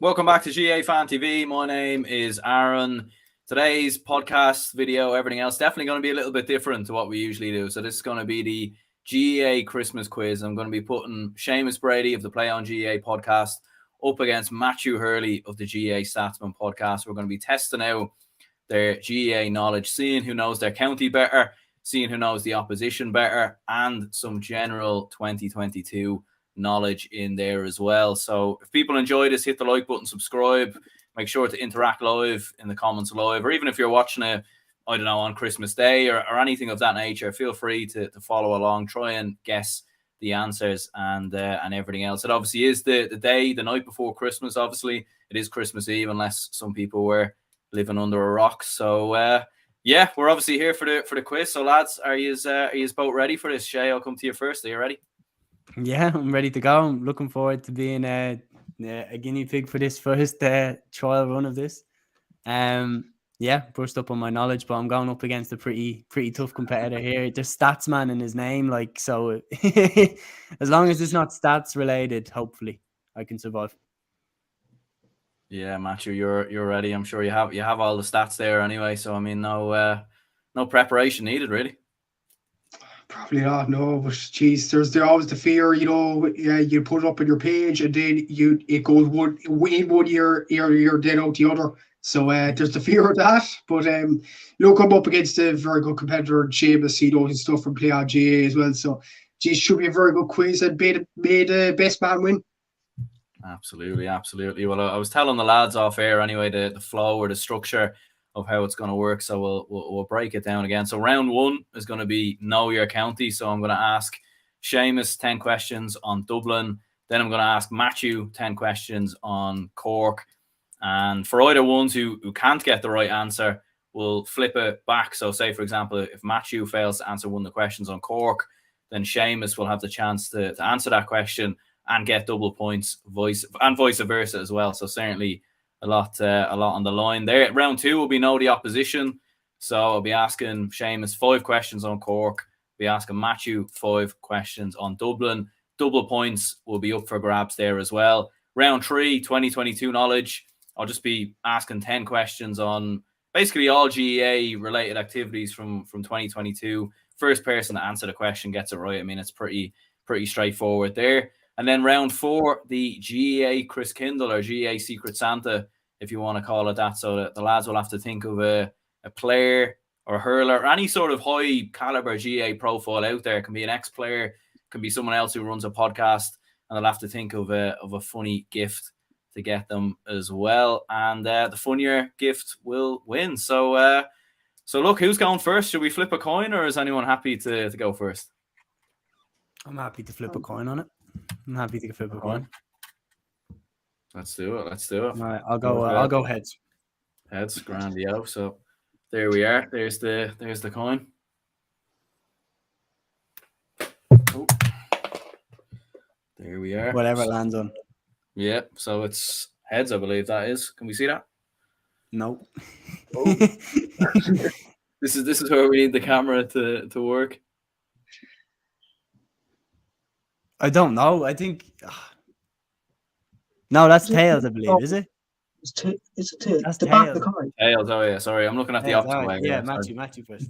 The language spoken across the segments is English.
Welcome back to GAA Fan TV. My name is Aaron. Today's podcast, video, everything else, definitely going to be a little bit different to what we usually do. So this is going to be the GAA Christmas quiz. I'm going to be putting Seamus Brady of the Play on GAA podcast up against Matthew Hurley of the GAA Statsman podcast. We're going to be testing out their GAA knowledge, seeing who knows their county better, seeing who knows the opposition better, and some general 2022 knowledge in there as well. So if people enjoy this, hit the like button, subscribe, make sure to interact live in the comments live, or even if you're watching it, I don't know, on Christmas Day or anything of that nature, feel free to follow along, try and guess the answers and everything else. It obviously is the night before Christmas. Obviously it is Christmas Eve, unless some people were living under a rock. So yeah, we're obviously here for the quiz. So lads, are you both ready for this? Shay, I'll come to you first. Are you ready? Yeah, I'm ready to go. I'm looking forward to being a guinea pig for this first trial run of this. Yeah, brushed up on my knowledge, but I'm going up against a pretty tough competitor here. There's Statsman in his name, like, so as long as it's not stats related, hopefully I can survive. Yeah, Matthew, you're ready. I'm sure you have all the stats there anyway. So I mean, no preparation needed, really. Probably not, no. But geez, there's always the fear, you know. You put it up on your page, and then it goes in 1 year, you're then out the other. So there's the fear of that. But look, I'm up against a very good competitor, Seamus. He knows his stuff from Play on GAA as well. So, geez, should be a very good quiz, and may the best man win. Absolutely. Well, I was telling the lads off air anyway, the flow or the structure of how it's going to work. So we'll break it down again. So round one is going to be Know Your County. So I'm going to ask Seamus 10 questions on Dublin. Then I'm going to ask Matthew 10 questions on Cork. And for either ones who can't get the right answer, we'll flip it back. So say, for example, if Matthew fails to answer one of the questions on Cork, then Seamus will have the chance to answer that question and get double points, vice versa as well. So certainly a lot on the line there. Round two will be Know the Opposition. So I'll be asking Seamus 5 questions on Cork. I'll be asking Matthew 5 questions on Dublin. Double points will be up for grabs there as well. Round 3, 2022 knowledge. I'll just be asking 10 questions on basically all GAA related activities from 2022. First person to answer the question gets it right. I mean, it's pretty straightforward there. And then round 4, the GAA Chris Kindle or GAA Secret Santa, if you want to call it that. So the lads will have to think of a player or a hurler or any sort of high caliber GAA profile out there. It can be an ex-player, it can be someone else who runs a podcast, and they'll have to think of a funny gift to get them as well. And the funnier gift will win. So look, who's going first? Should we flip a coin, or is anyone happy to go first? I'm happy to flip a coin on it. I'm happy to flip a coin. Let's do it. All right, I'll go heads. Heads, grandio. So there we are. There's the coin. Oh. There we are. Whatever it lands on. Yeah. So it's heads, I believe that is. Can we see that? No. Oh. This is where we need the camera to work. I don't know. I think. No, that's tails, I believe. Is it? It's tails. That's the tails. back of the card. Tails. Oh yeah. Sorry, I'm looking at the opposite way. Yeah, Matthew first.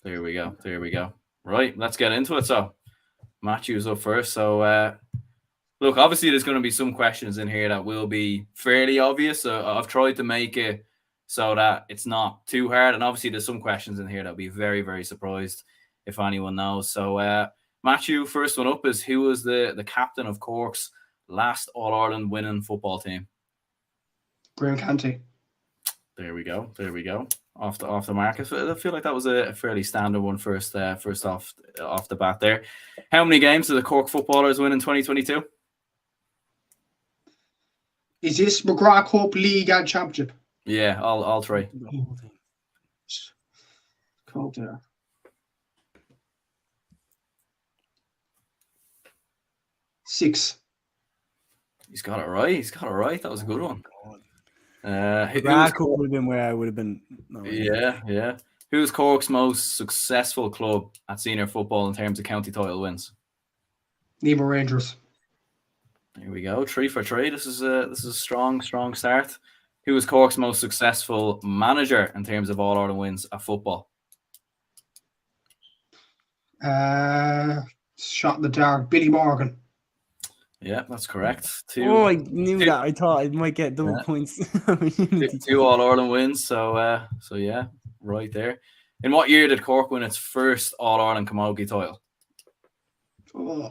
There we go. Right, let's get into it. So Matthew's up first. So look, obviously there's going to be some questions in here that will be fairly obvious. So I've tried to make it so that it's not too hard. And obviously there's some questions in here that'll be very, very surprised if anyone knows. So Matthew, first one up is, who was the captain of Cork's last All-Ireland winning football team? Graham Canty. There we go. off the market. I feel like that was a fairly standard one first off the bat there. How many games did the Cork footballers win in 2022? Is this McGrath Cup League and Championship? Yeah, all three. Called there. Six. He's got it right. That was a good one. That would have been where I would have been. Yeah. Who's Cork's most successful club at senior football in terms of county title wins? Nemo Rangers. Here we go. 3 for 3. This is a strong start. Who was Cork's most successful manager in terms of All Ireland wins at football? Shot in the dark. Billy Morgan. Yeah, that's correct. I knew that. I thought I might get double points. 2 All Ireland wins. So yeah, right there. In what year did Cork win its first All Ireland camogie title? Oh.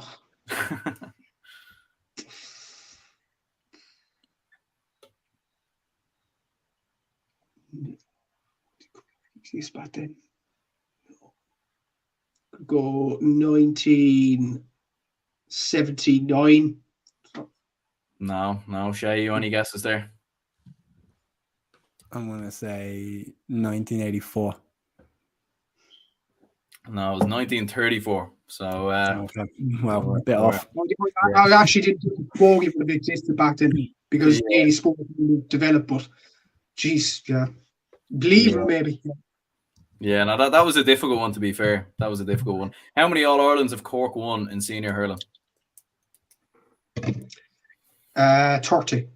This back then. Go 1979. No, Shay, you any guesses there? I'm gonna say 1984. No, it was 1934. So Okay. Well, a bit off. I actually didn't think the bogey would have existed back then because any sport would develop, but geez, yeah. Believe it, maybe. Yeah, no, that was a difficult one, to be fair. That was a difficult one. How many All Irelands have Cork won in senior hurling? 30.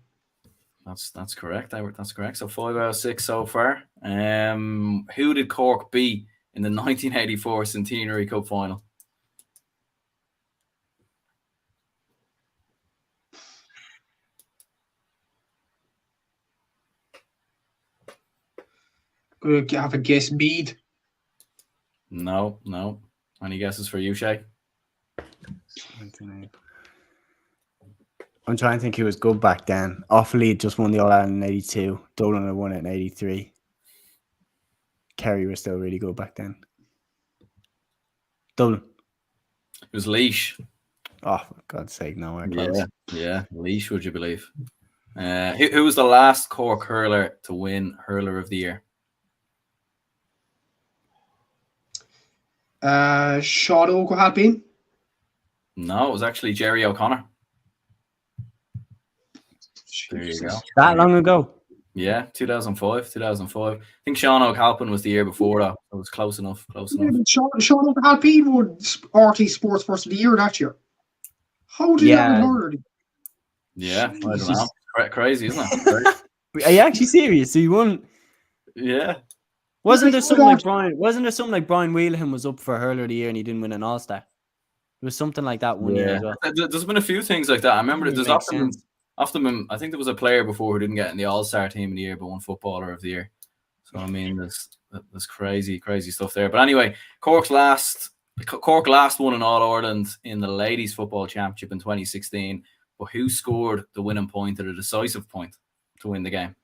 That's correct. That's correct. So 5 out of 6 so far. Who did Cork beat in the 1984 Centenary Cup final? Gonna have a guess. Mead. No. Any guesses for you, Shay? I'm trying to think who was good back then. Offaly just won the All Ireland in 82. Dublin had won it in 83. Kerry was still really good back then. Dublin. It was Laois. Oh, for God's sake, no, we're close. Yeah, Laois, would you believe? Who was the last Cork hurler to win Hurler of the Year? Sean O'Halpin. No, it was actually Jerry O'Connor. There you go. That long ago? Yeah, 2005. I think Sean O'Halpin was the year before that. It was close enough. Sean O'Halpin won RT Sports Person of the Year that year. How did that win? Yeah, I don't know. Crazy, isn't it? Are you actually serious? So you won? Yeah. Wasn't there something like Brian Whelan was up for Hurler of the Year and he didn't win an All Star? There was something like that one year as well. There's been a few things like that. I remember there's often I think there was a player before who didn't get in the All-Star team of the year but won Footballer of the Year. So I mean there's crazy stuff there. But anyway, Cork last won an All-Ireland in the Ladies Football Championship in 2016. But who scored the winning point at a decisive point to win the game?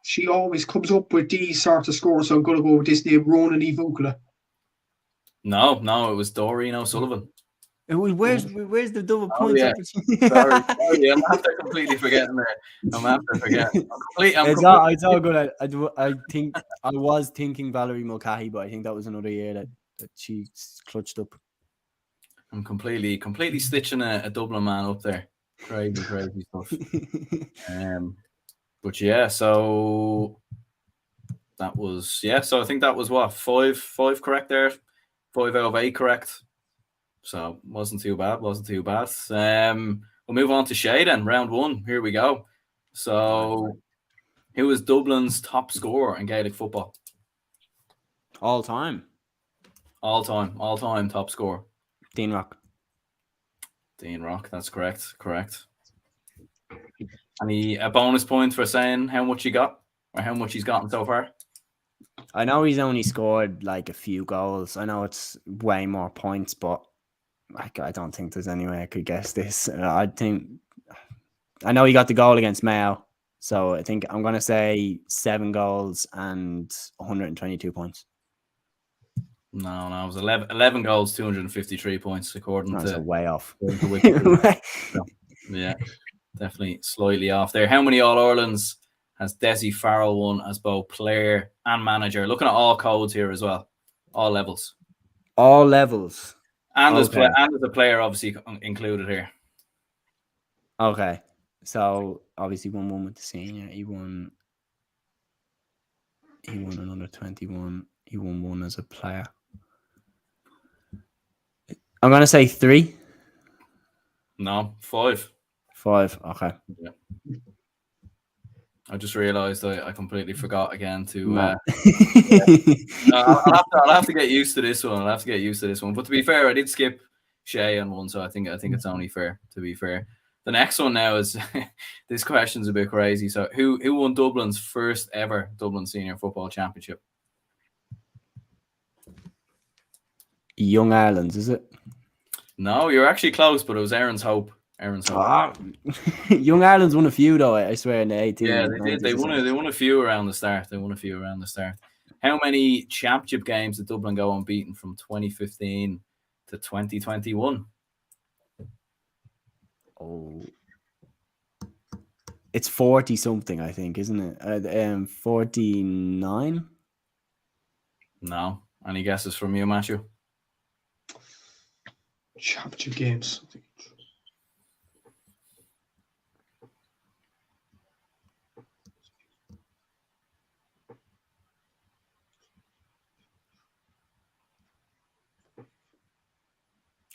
She always comes up with these sort of scores, so I'm going to go with this name, Ronan Evukula. No, it was Doreen O'Sullivan. Where's the double points? Yeah. Sorry, I'm after completely forgetting there. It's all good. I think I was thinking Valerie Mulcahy, but I think that was another year that she clutched up. I'm completely stitching a Dublin man up there. Crazy stuff. But yeah, so that was So I think that was what 5 correct there, 5 out of 8 correct. So wasn't too bad. We'll move on to Shay then. Round 1. Here we go. So, who is Dublin's top scorer in Gaelic football? All time top scorer. Dean Rock. That's correct. Any a bonus point for saying how much he got or how much he's gotten so far? I know he's only scored like a few goals. I know it's way more points, but I don't think there's any way I could guess this. I know he got the goal against Mayo, So I think I'm going to say 7 goals and 122 points. No, it was 11 goals, 253 points, according No, to so way off. Wikipedia. So, yeah, definitely slightly off there. How many All-Irelands has Desi Farrell won as both player and manager? Looking at all codes here as well, all levels. All levels. And Okay. as a player, obviously, included here. Okay. So, obviously, won one with the senior. He won another 21. He won one as a player. I'm going to say 3. No, 5. 5. Okay. Yeah. I just realised I completely forgot again to. No. I'll have to get used to this one. But to be fair, I did skip Shay on one, so I think it's only fair. To be fair, the next one now is this question's a bit crazy. So who won Dublin's first ever Dublin Senior Football Championship? Young Ireland, is it? No, you're actually close, but it was Aaron's Hope. Young Ireland's won a few though. I swear in the 18. Yeah, they did. They won a few around the start. How many championship games did Dublin go unbeaten from 2015 to 2021? Oh, it's 40 something, I think, isn't it? 49. No. Any guesses from you, Matthew? Championship games.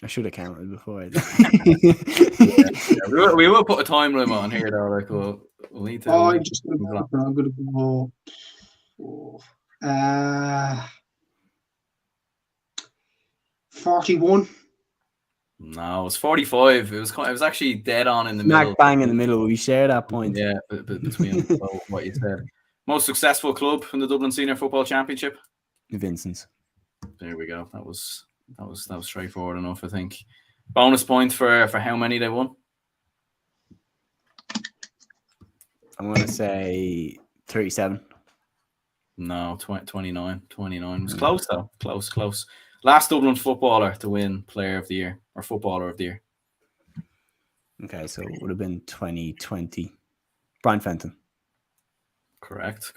I should have counted before. We will put a time limit on here, though. Like we'll need to. I'm going to go. 41. No, it was 45. It was actually dead on in the middle. Smack bang in the middle. We share that point. Yeah, between what you said. Most successful club in the Dublin Senior Football Championship? Vincent's. There we go. That was straightforward enough, I think. Bonus point for how many they won? I'm going to say 37. No, 29. 29. It was close, though. Close. Last Dublin footballer to win Player of the Year or Footballer of the Year. Okay, so it would have been 2020. Brian Fenton. Correct.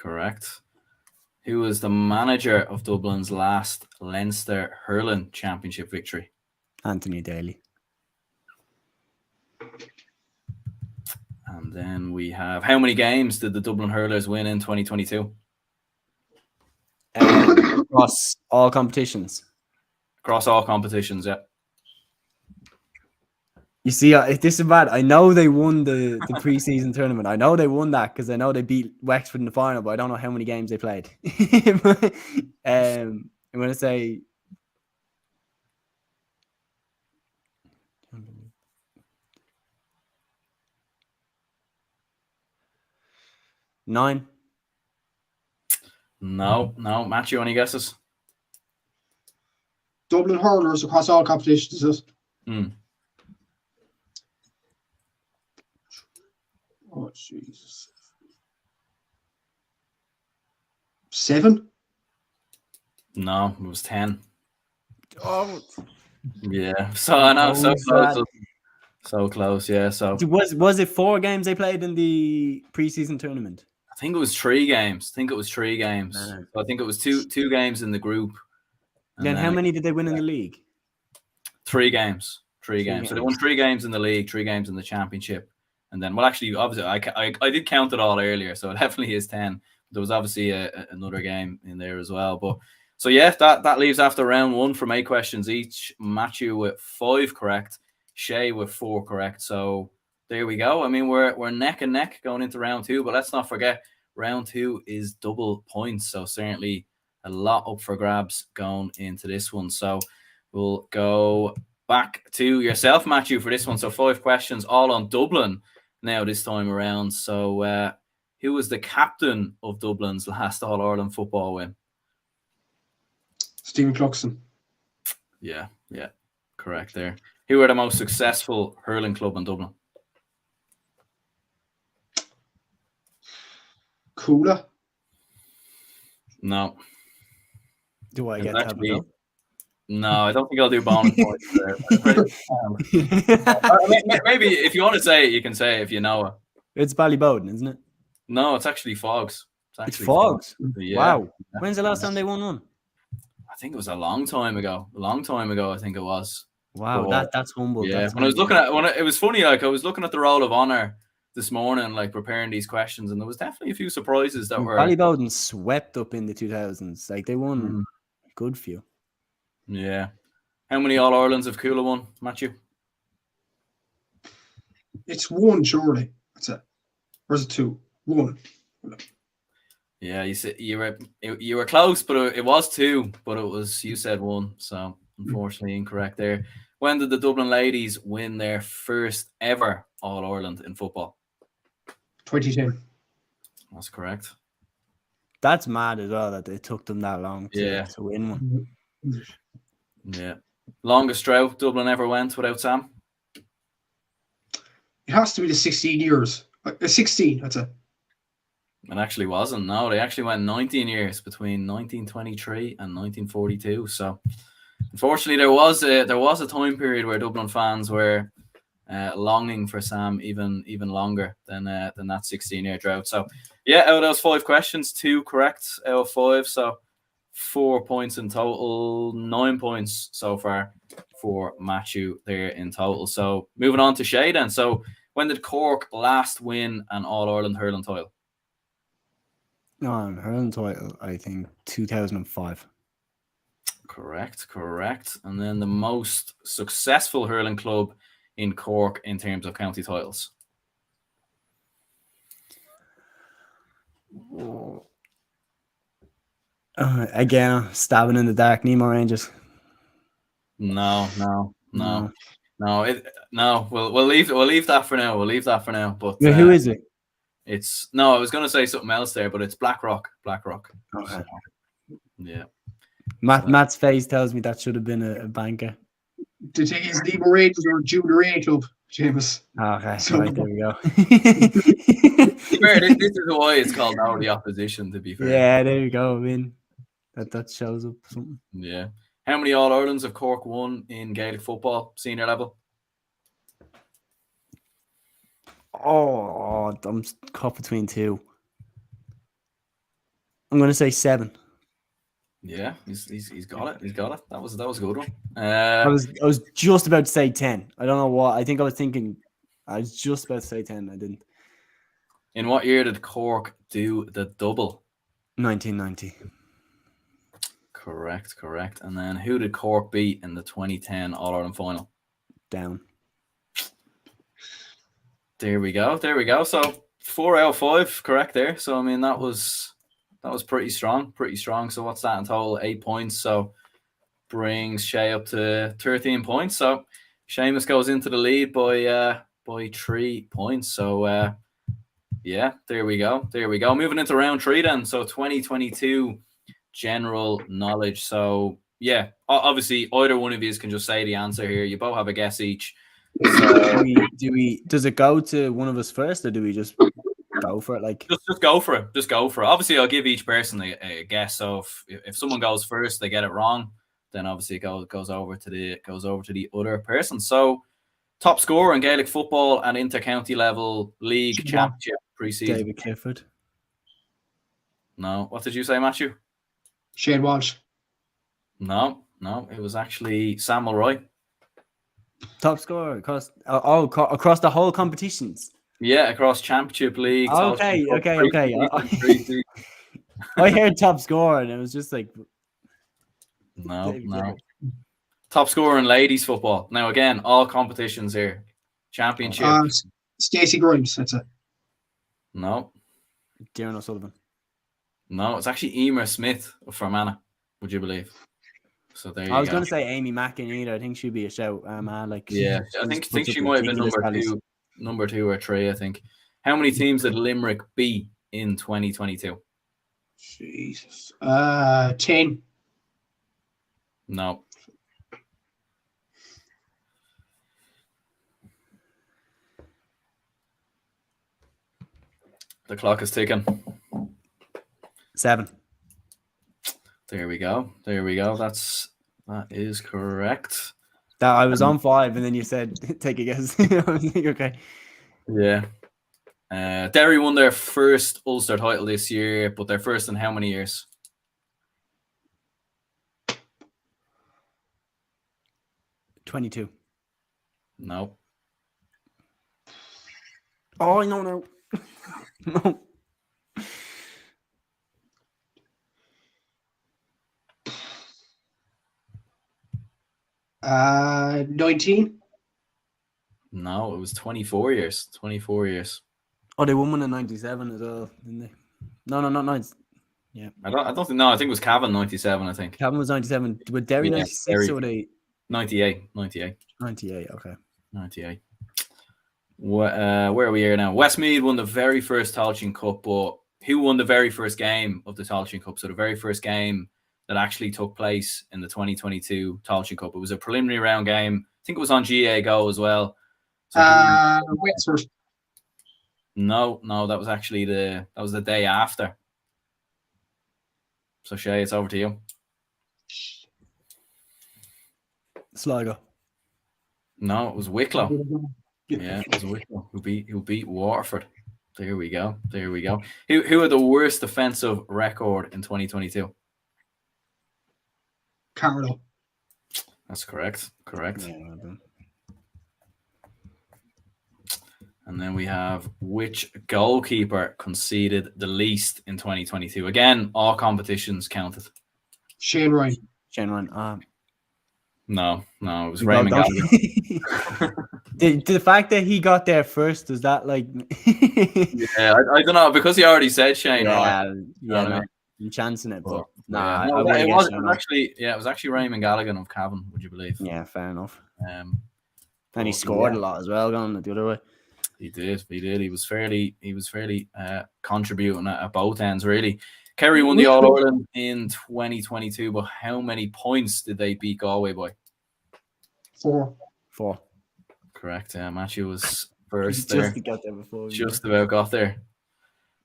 Who was the manager of Dublin's last Leinster Hurling Championship victory? Anthony Daly. And then we have, how many games did the Dublin Hurlers win in 2022? Across all competitions. Across all competitions, yeah. You see, this is bad. I know they won the pre-season tournament. I know they won that because I know they beat Wexford in the final, but I don't know how many games they played. I'm going to say 9. No. Matthew, any guesses? Dublin hurlers across all competitions, is it? Oh, Jesus. 7? No, it was 10. Oh, yeah. So I know, so close. So close, yeah. So was it 4 games they played in the preseason tournament? I think it was 3 games. So I think it was two games in the group. Then how many did they win in the league? 3 games. 3 games. So they won 3 games in the league, 3 games in the championship. And then, well, actually, obviously, I did count it all earlier, so it definitely is 10. There was obviously another game in there as well. But so, yeah, that leaves after round 1 from 8 questions each. Matthew with 5 correct, Shay with 4 correct. So there we go. I mean, we're neck and neck going into round 2, but let's not forget round 2 is double points. So certainly a lot up for grabs going into this one. So we'll go back to yourself, Matthew, for this one. So 5 questions, all on Dublin now this time around. So who was the captain of Dublin's last All-Ireland football win? Stephen Cluxton. Yeah, correct there. Who were the most successful hurling club in Dublin? Cooler. No. Do I It get was to have a actually go? No, I don't think I'll do bonus points there. I'm afraid. I mean, maybe if you want to say it, you can say it if you know it. It's Ballyboden, isn't it? No, it's actually Fogs. It's Actually Fogs. Yeah. Wow. When's the last time they won one? I think it was a long time ago. A long time ago, I think it was. Wow, But, that's humble. yeah. That's When I was looking at it was funny. Like I was looking at the Roll of Honor this morning, like preparing these questions, and there was definitely a few surprises that were. Ballyboden swept up in the 2000s. Like they won Mm, good few. yeah. How many All Irelands have Coola won, Matthew? It's one, surely. That's it. Or is it two? One. Yeah, you were close, but it was two. But it was you said one, so unfortunately incorrect there. When did the Dublin ladies win their first ever All Ireland in football? 2010. That's correct. That's mad as well that it took them that long to win one. Yeah. Longest drought Dublin ever went without Sam? It has to be the 16 years. 16, that's it. It actually wasn't. No, they actually went 19 years between 1923 and 1942. So, unfortunately, there was a time period where Dublin fans were longing for Sam even longer than that 16-year drought. So, yeah, out of those 5 questions, 2 correct out of 5. So, 4 points in total, 9 points so far for Matthew there in total. So, moving on to Shay then. So, when did Cork last win an All-Ireland hurling title? No, hurling title, I think 2005. Correct. And then the most successful hurling club in Cork in terms of county titles. Again, stabbing in the dark. Nemo Rangers. No. We'll leave that for now. But Wait, who is it? It's I was going to say something else there, but it's Blackrock. Okay. So, yeah. Matt's face tells me that should have been a banker. The thing is, Nemo Rangers are a junior A club, James. Okay, So- right, there we go. To be fair, this is why it's called now the opposition, to be fair. Yeah, there you go. I mean, that shows up something. Yeah. How many All Irelands have Cork won in Gaelic football, senior level? Oh, I'm caught between 2. I'm going to say 7. Yeah, he's got it. He's got it. That was a good one. I was just about to say 10. I don't know what. I think I was thinking. I was just about to say 10. I didn't. In what year did Cork do the double? 1990. Correct. And then who did Cork beat in the 2010 All Ireland final? Down. There we go. So 4 out of 5 correct there. So I mean that was pretty strong. So what's that in total? 8 points. So brings Shay up to 13 points. So Seamus goes into the lead by 3 points. So yeah, there we go. Moving into round 3 then. So 2022 general knowledge. So yeah, obviously either one of you can just say the answer here. You both have a guess each. So does it go to one of us first, or do we just go for it? Like just go for it. Obviously, I'll give each person a guess. So if someone goes first, they get it wrong, then obviously it goes over to the other person. So top scorer in Gaelic football and inter-county level league championship pre-season. David Clifford. No, what did you say, Matthew? Shane Walsh. No, it was actually Sam Mulroy. Top scorer across across the whole competitions. Yeah, across championship leagues. Okay. I heard top scorer and it was just like no. Top scorer in ladies football. Now again, all competitions here. Championship. Stacey Grimes, that's it. No, Darren O'Sullivan. No, it's actually Emer Smith of Fermanagh. Would you believe? So there you go. I was going to say Amy Mackin either. I think she'd be a shout. Yeah, I think she might have been number 2 or 3. I think. How many teams did Limerick beat in 2022? Jesus. 10. No. The clock is ticking. 7. There we go. There we go. That is correct. That I was on 5, and then you said, "Take a guess." I was like, okay. Yeah. Derry won their first Ulster title this year, but their first in how many years? 22. No. Oh, no. No. 19. No, it was 24 years. 24 years. Oh, they won one in 97 as well, didn't they? No, not 9. Yeah. I don't think. No, I think it was Cavan 97. I think. Cavan was 97. With Derry Yeah, 96 Derry. or they 98. 98. 98? Okay. 98. Where are we here now? Westmeath won the very first Tailteann Cup, but who won the very first game of the Tailteann Cup? So the very first game that actually took place in the 2022 Tailteann Cup. It was a preliminary round game. I think it was on GAA Go as well. So Wexford. no, that was actually the day after. So Shay, it's over to you. Sligo. No, it was Wicklow. Yeah, it was Wicklow who beat Waterford. There we go. Who are the worst defensive record in 2022? Carlow. That's correct. Yeah, well done. And then we have which goalkeeper conceded the least in 2022? Again, all competitions counted. Shane Ryan. Shane Ryan. No, it was We Raymond got Gallagher. the fact that he got there first, does that like Yeah, I don't know, because he already said Shane Ryan. no, I'm chancing it, but Yeah. I No, would've it guessed was actually Raymond Gallagher of Cavan, would you believe? Yeah, fair enough. And he scored a lot as well, going the other way. He did. He was fairly contributing at both ends, really. Kerry won the All Ireland in 2022, but how many points did they beat Galway by? 4. Correct. Matthew was first there. Just got there before. Just about got there.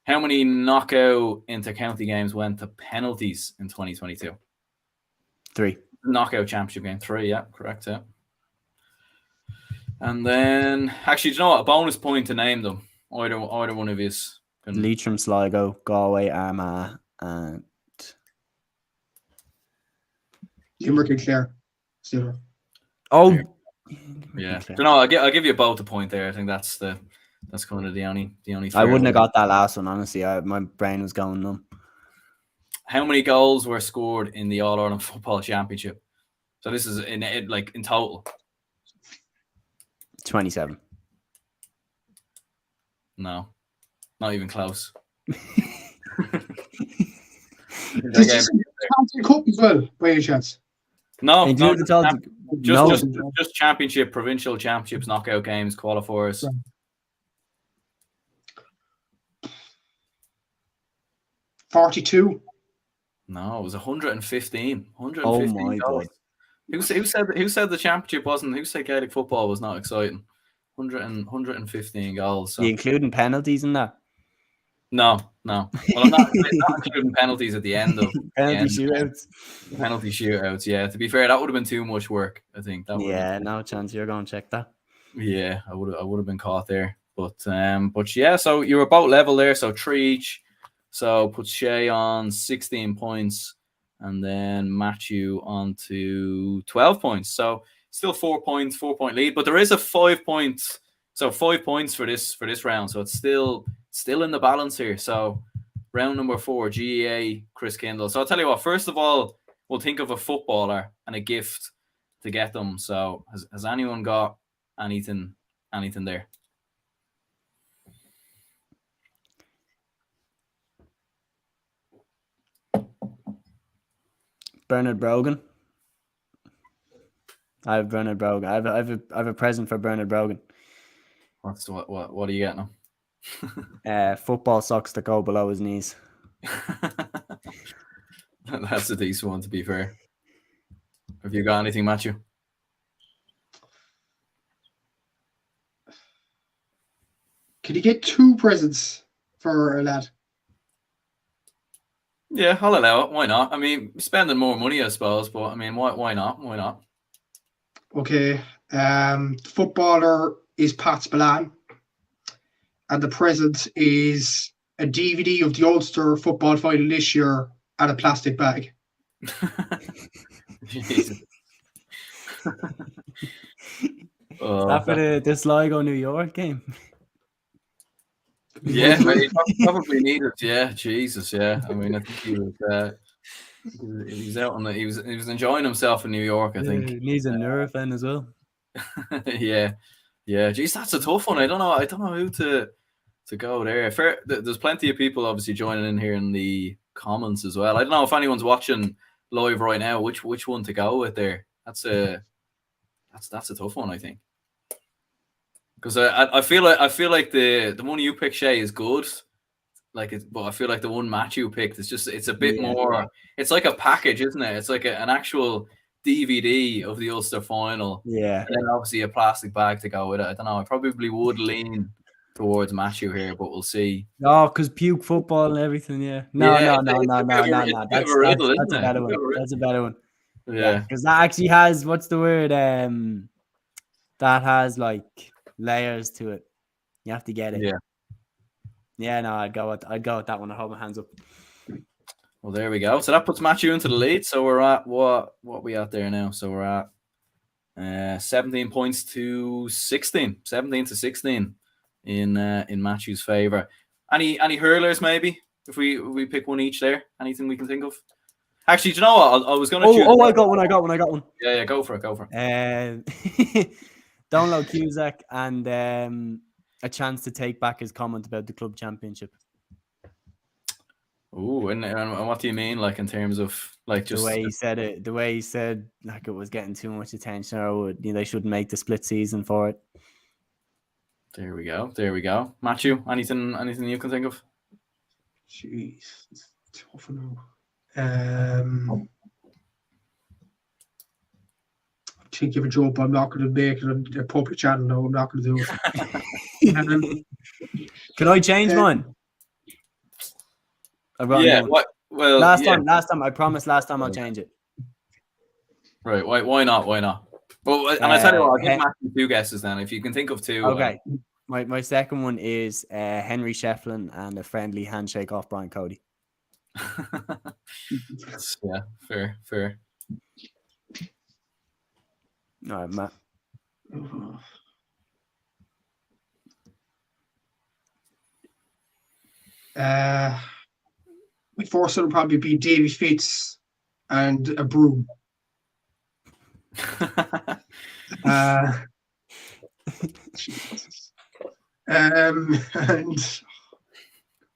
How many knockout inter-county games went to penalties in 2022? 3. Knockout championship game, 3. Yeah, correct. Yeah. And then, actually, do you know what? A bonus point to name them. Either one of yous. Leitrim, Sligo, Galway, Armagh, and Limerick and Clare. Still. oh, yeah. Do you know? I'll give you both a point there. I think that's kind of the only. I wouldn't have got that last one, honestly. My brain was going numb. How many goals were scored in the All Ireland Football Championship? So this is in total. 27. No, not even close. Just Cup as well, by any chance. No, just just championship, provincial championships, knockout games, qualifiers. Right. 42. No, it was 115. 115 Oh my goals. God. Who said the championship wasn't? Who said Gaelic football was not exciting? 115 goals. So. You including penalties in that? No. Well, I'm not including penalties at the end of shootouts. Penalty shootouts. Yeah, to be fair, that would have been too much work. I think that. Yeah, no chance you're going to check that. Yeah, I would have been caught there. But yeah. So you were about level there. So 3 each. So put Shay on 16 points, and then Matthew on to 12 points. So still 4 points, 4-point lead. But there is a 5 points. So 5 points for this round. So it's still in the balance here. So round number 4, GAA Chris Kindle. So I'll tell you what. First of all, we'll think of a footballer and a gift to get them. So has anyone got anything there? Bernard Brogan. I have Bernard Brogan. I have a present for Bernard Brogan. What are you getting him? Football socks that go below his knees. That's a decent one, to be fair. Have you got anything, Matthew? Can you get 2 presents for a lad? Yeah, I'll allow it. Why not? I mean, spending more money, I suppose, but I mean, why not? Why not? Okay. Footballer is Pat Spillane, and the present is a DVD of the Ulster football final this year and a plastic bag. Jesus. Is that for the Sligo New York game? Yeah, he probably needed. Yeah, Jesus. Yeah, I mean, I think he was out on he was enjoying himself in New York. I think. He needs a nerve then as well. Yeah. Geez, that's a tough one. I don't know who to go there. There's plenty of people obviously joining in here in the comments as well. I don't know if anyone's watching live right now. Which one to go with there? That's a tough one, I think. Because I feel like the one you pick, Shay, is good. But I feel like the one Matthew picked is it's a bit more. It's like a package, isn't it? It's like an actual DVD of the Ulster final. Yeah. And then obviously a plastic bag to go with it. I don't know. I probably would lean towards Matthew here, but we'll see. No, because puke football and everything. Yeah. No. That's a better one. That's a better one. Yeah. Because that actually has, what's the word? That has like layers to it. You have to get it. Yeah. Yeah, no, I'd go with that one. I hold my hands up. Well, there we go. So that puts Matthew into the lead. So we're at what we at there now? So we're at 17 points to 16. 17 to 16 in Matthew's favor. Any hurlers maybe? If we pick one each there, anything we can think of? Actually, do you know what? I was going to choose. I got one. Yeah, go for it. Download Cusack and a chance to take back his comment about the club championship. Oh, and what do you mean, like in terms of like just the way he said it? The way he said like it was getting too much attention, or they shouldn't make the split season for it. There we go. Matthew, anything you can think of? Jeez, it's tough now. Think of a joke, I'm not going to make it on a public channel. No, I'm not going to do it. Can I change mine? Yeah. Well, last time. I promise. Last time I'll change it. Right. Why not? Well, and I tell you what, I'll give Matthew two guesses then. If you can think of two. Okay. My second one is Henry Shefflin and a friendly handshake off Brian Cody. Yeah. Fair. All right, Matt. My first one would probably be Davy Fitz and a broom. Jesus. And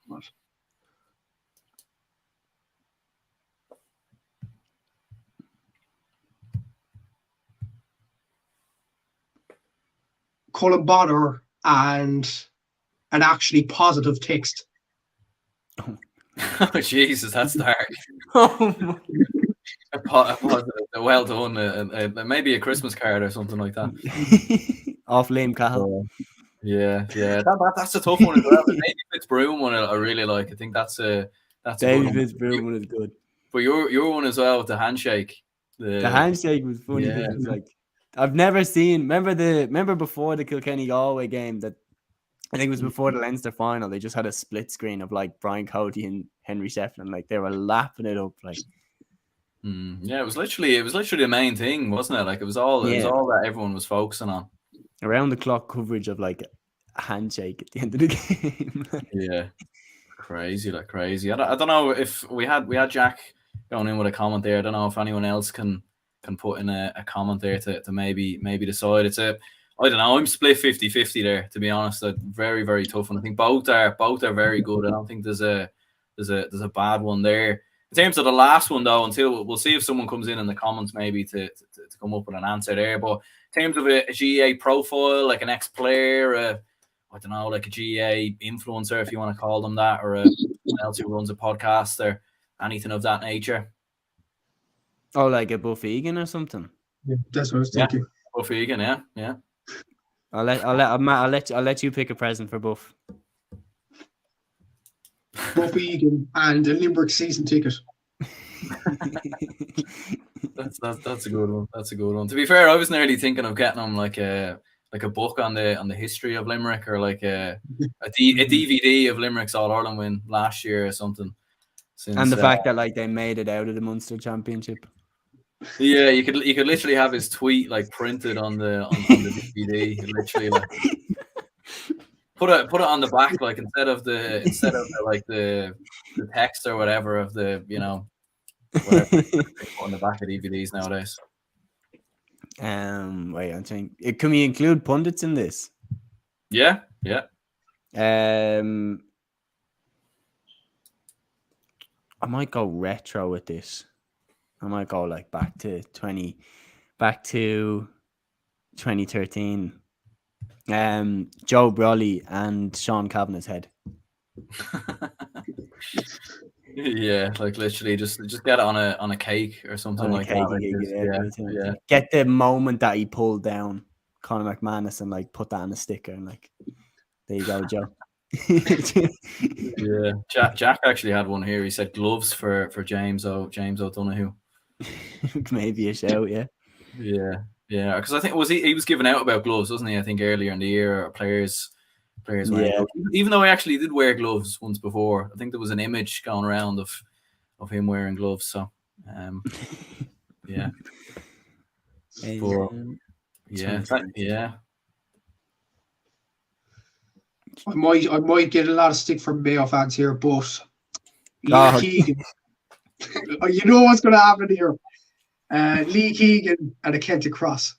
what? Colin Bonner and an actually positive text. Oh, Jesus, that's dark. A positive, well done. Maybe a Christmas card or something like that. Off Liam Cahill. Yeah. That's a tough one as well. The Davy Fitzbroom one I really like. I think that's Davy Fitzbroom one is good. But your one as well with the handshake. The handshake was funny. Yeah. It was like I've never seen. Remember before the Kilkenny Galway game that I think it was before the Leinster final. They just had a split screen of like Brian Cody and Henry Shefflin. Like they were lapping it up. Like yeah, it was literally the main thing, wasn't it? Like it was all that everyone was focusing on. Around the clock coverage of like a handshake at the end of the game. Yeah, crazy. I don't know if we had Jack going in with a comment there. I don't know if anyone else can put in a comment there to maybe decide. I don't know. I'm split 50-50 there, to be honest. Very, very tough one. I think both are very good. I don't think there's a bad one there. In terms of the last one, though, we'll see if someone comes in the comments maybe to come up with an answer there. But in terms of a GAA profile, like an ex-player, I don't know, like a GAA influencer, if you want to call them that, or someone else who runs a podcast or anything of that nature. Oh, like a Buff Egan or something. Yeah, that's what I was thinking. Yeah. Buff Egan, yeah. I'll let you pick a present for Buff. Buff Egan, and a Limerick season ticket. That's a good one. That's a good one. To be fair, I was nearly thinking of getting him like a book on the history of Limerick, or like a DVD of Limerick's All Ireland win last year or something. Since, And the fact that like they made it out of the Munster Championship. Yeah, you could literally have his tweet like printed on the DVD. Literally, like put it on the back, like instead of the text or whatever of the whatever on the back of DVDs nowadays. Wait, I'm saying, can we include pundits in this? Yeah. I might go retro with this. I might go like back to 2013. Joe Brolly and Sean Kavanagh's head. Yeah, like literally just get it on a cake or something like that. Get the moment that he pulled down Conor McManus and like put that on a sticker and like, there you go, Joe. Yeah, Jack actually had one here. He said gloves for James O'Donoghue. Maybe a shout, yeah. Because I think he was giving out about gloves, wasn't he? I think earlier in the year, players wearing gloves. Even though he actually did wear gloves once before. I think there was an image going around of him wearing gloves. So, yeah. Yeah. I might get a lot of stick from Mayo fans here, but Lee Keegan. You know what's going to happen here. Lee Keegan and a Celtic cross.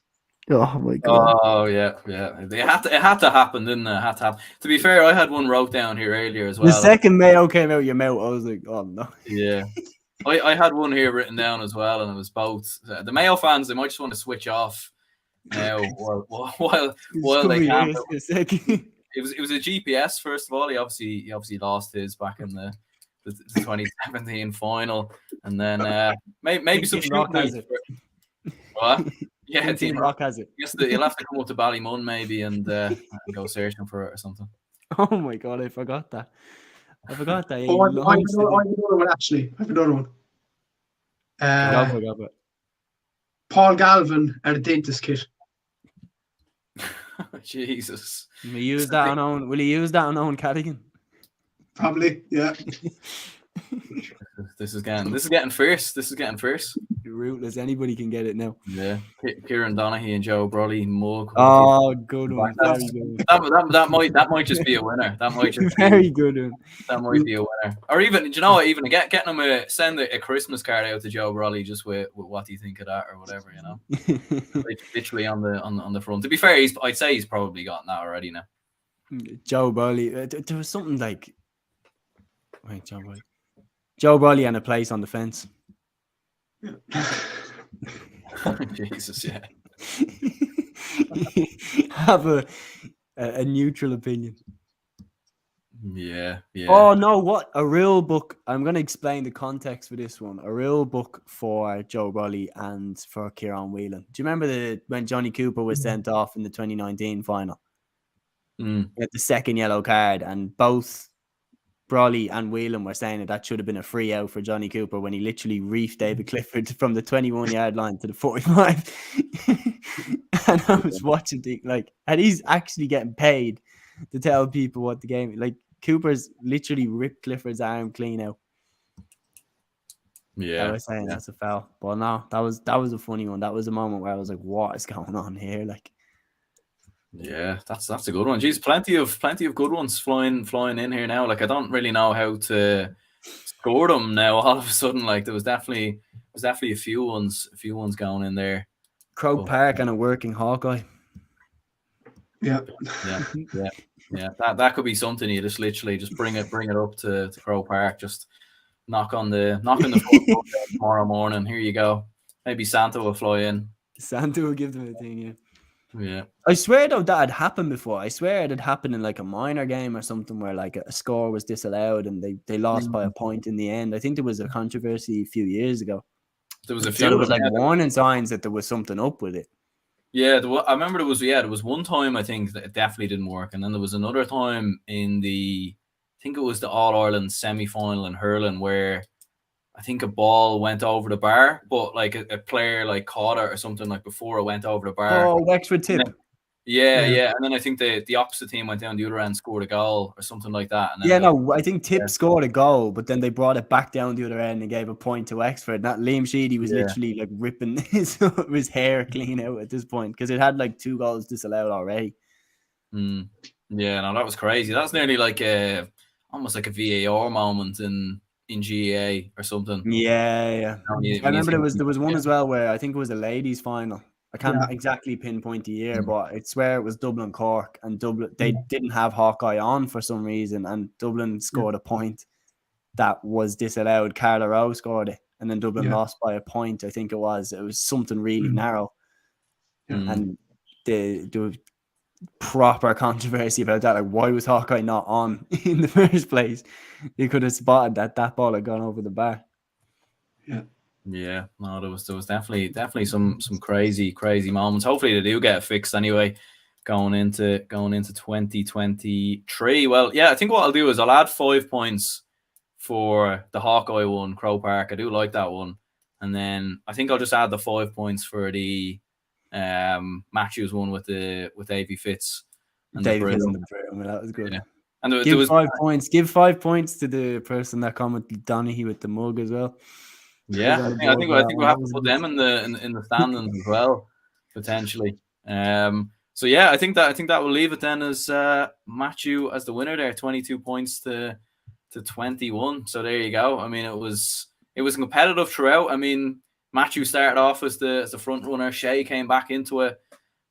Oh my god! Oh yeah. It had to happen, didn't it? It had to happen. To be fair, I had one wrote down here earlier as well. The second Mayo came out your mouth, I was like, oh no. Yeah, I had one here written down as well, and it was both. The Mayo fans, they might just want to switch off now while they can. It was a GPS first of all. He obviously lost his back in the 2017 final, and then maybe some Rock has it. What? Yeah, Team Rock has it. Yes, you'll have to come up to Ballymun maybe and go searching for it or something. Oh my god, I forgot that. I have another one actually. I have another one. Paul Galvin and a dentist kit. Jesus. Will he use that on Owen Cadigan? Probably, yeah. This is getting fierce. Rootless. Anybody can get it now. Yeah. Kieran Donaghy and Joe Brolly mug. Oh, good one. Very good. That might just be a winner. That might just very good one. That might be a winner. Or even, do you know what? Even getting him send a Christmas card out to Joe Brolly just with what do you think of that or whatever, you know. Literally on the front. To be fair, I'd say he's probably gotten that already now. Joe Brolly. There was something like. Wait, Joe Brolly and a place on the fence. Jesus, yeah. Have a neutral opinion. Yeah. Oh no, what a real book. I'm going to explain the context for this one. A real book for Joe Brolly and for Kieran Whelan. Do you remember when Johnny Cooper was sent off in the 2019 final? At the second yellow card, and both Brolly and Whelan were saying that should have been a free out for Johnny Cooper when he literally reefed David Clifford from the 21-yard line to the 45. And I was watching and he's actually getting paid to tell people what the game. Like Cooper's literally ripped Clifford's arm clean out. Yeah, I was saying that's a foul. But no, that was a funny one. That was a moment where I was like, "What is going on here?" Like. Yeah, that's a good one. Geez, plenty of good ones flying in here now. Like I don't really know how to score them now. All of a sudden, like there was definitely a few ones going in there. Croke Park and a working Hawkeye. Yeah. That could be something. You just literally just bring it up to Croke Park. Just knock on the front door tomorrow morning. Here you go. Maybe Santa will fly in. Santa will give them a thing. Yeah. Yeah. I swear though that had happened before. I swear it had happened in like a minor game or something where like a score was disallowed and they lost by a point in the end. I think there was a controversy a few years ago. There was a few. So there was like warning signs that there was something up with it. Yeah, I remember there was one time I think that it definitely didn't work, and then there was another time in the think it was the All Ireland semi-final in hurling where I think a ball went over the bar, but like a player like caught it or something like before it went over the bar. Oh, Wexford tip. Yeah. And then I think the opposite team went down the other end, scored a goal or something like that. And then I think Tip scored a goal, but then they brought it back down the other end and gave a point to Wexford. That Liam Sheedy was literally like ripping his hair clean out at this point because it had like 2 goals disallowed already. Yeah, no, that was crazy. That's nearly like almost like a VAR moment in GAA or something. Yeah. I remember there was one as well where I think it was a ladies' final. I can't exactly pinpoint the year, but I swear it was Dublin Cork, and Dublin they didn't have Hawkeye on for some reason, and Dublin scored a point that was disallowed. Carla Rowe scored it, and then Dublin lost by a point. I think it was something really narrow, and there was proper controversy about that. Like, why was Hawkeye not on in the first place? You could have spotted that ball had gone over the bar. Yeah, no, there was definitely some crazy moments. Hopefully they do get it fixed anyway, going into 2023. Well, yeah, I think what I'll do is I'll add 5 points for the Hawkeye one, Crow Park. I do like that one, and then I think I'll just add the 5 points for the Matthews one with AV Fitz and David Fitz and the Broom. That was good. Yeah. And there was 5 points. Give 5 points to the person that commented Donaghy with the mug as well. Yeah, I think we'll have to put them in the standings as well, potentially. So yeah, I think that will leave it then as Matthew as the winner there, 22 points to 21. So there you go. I mean, it was competitive throughout. I mean, Matthew started off as the front runner. Shea came back into it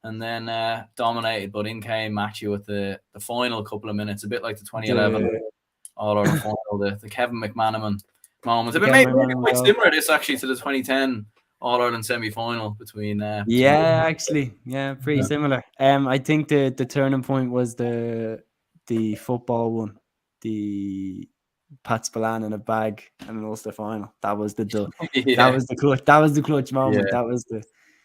and then dominated, but in came Matthew at the final couple of minutes, a bit like the 2011 All Ireland final, the Kevin McManaman moment. It made quite similar this actually to the 2010 All Ireland semi-final between. Pretty similar. I think the turning point was the football one, the Pat Spillane in a bag and an Ulster final. That was the that was the clutch. That was the clutch moment. That was the.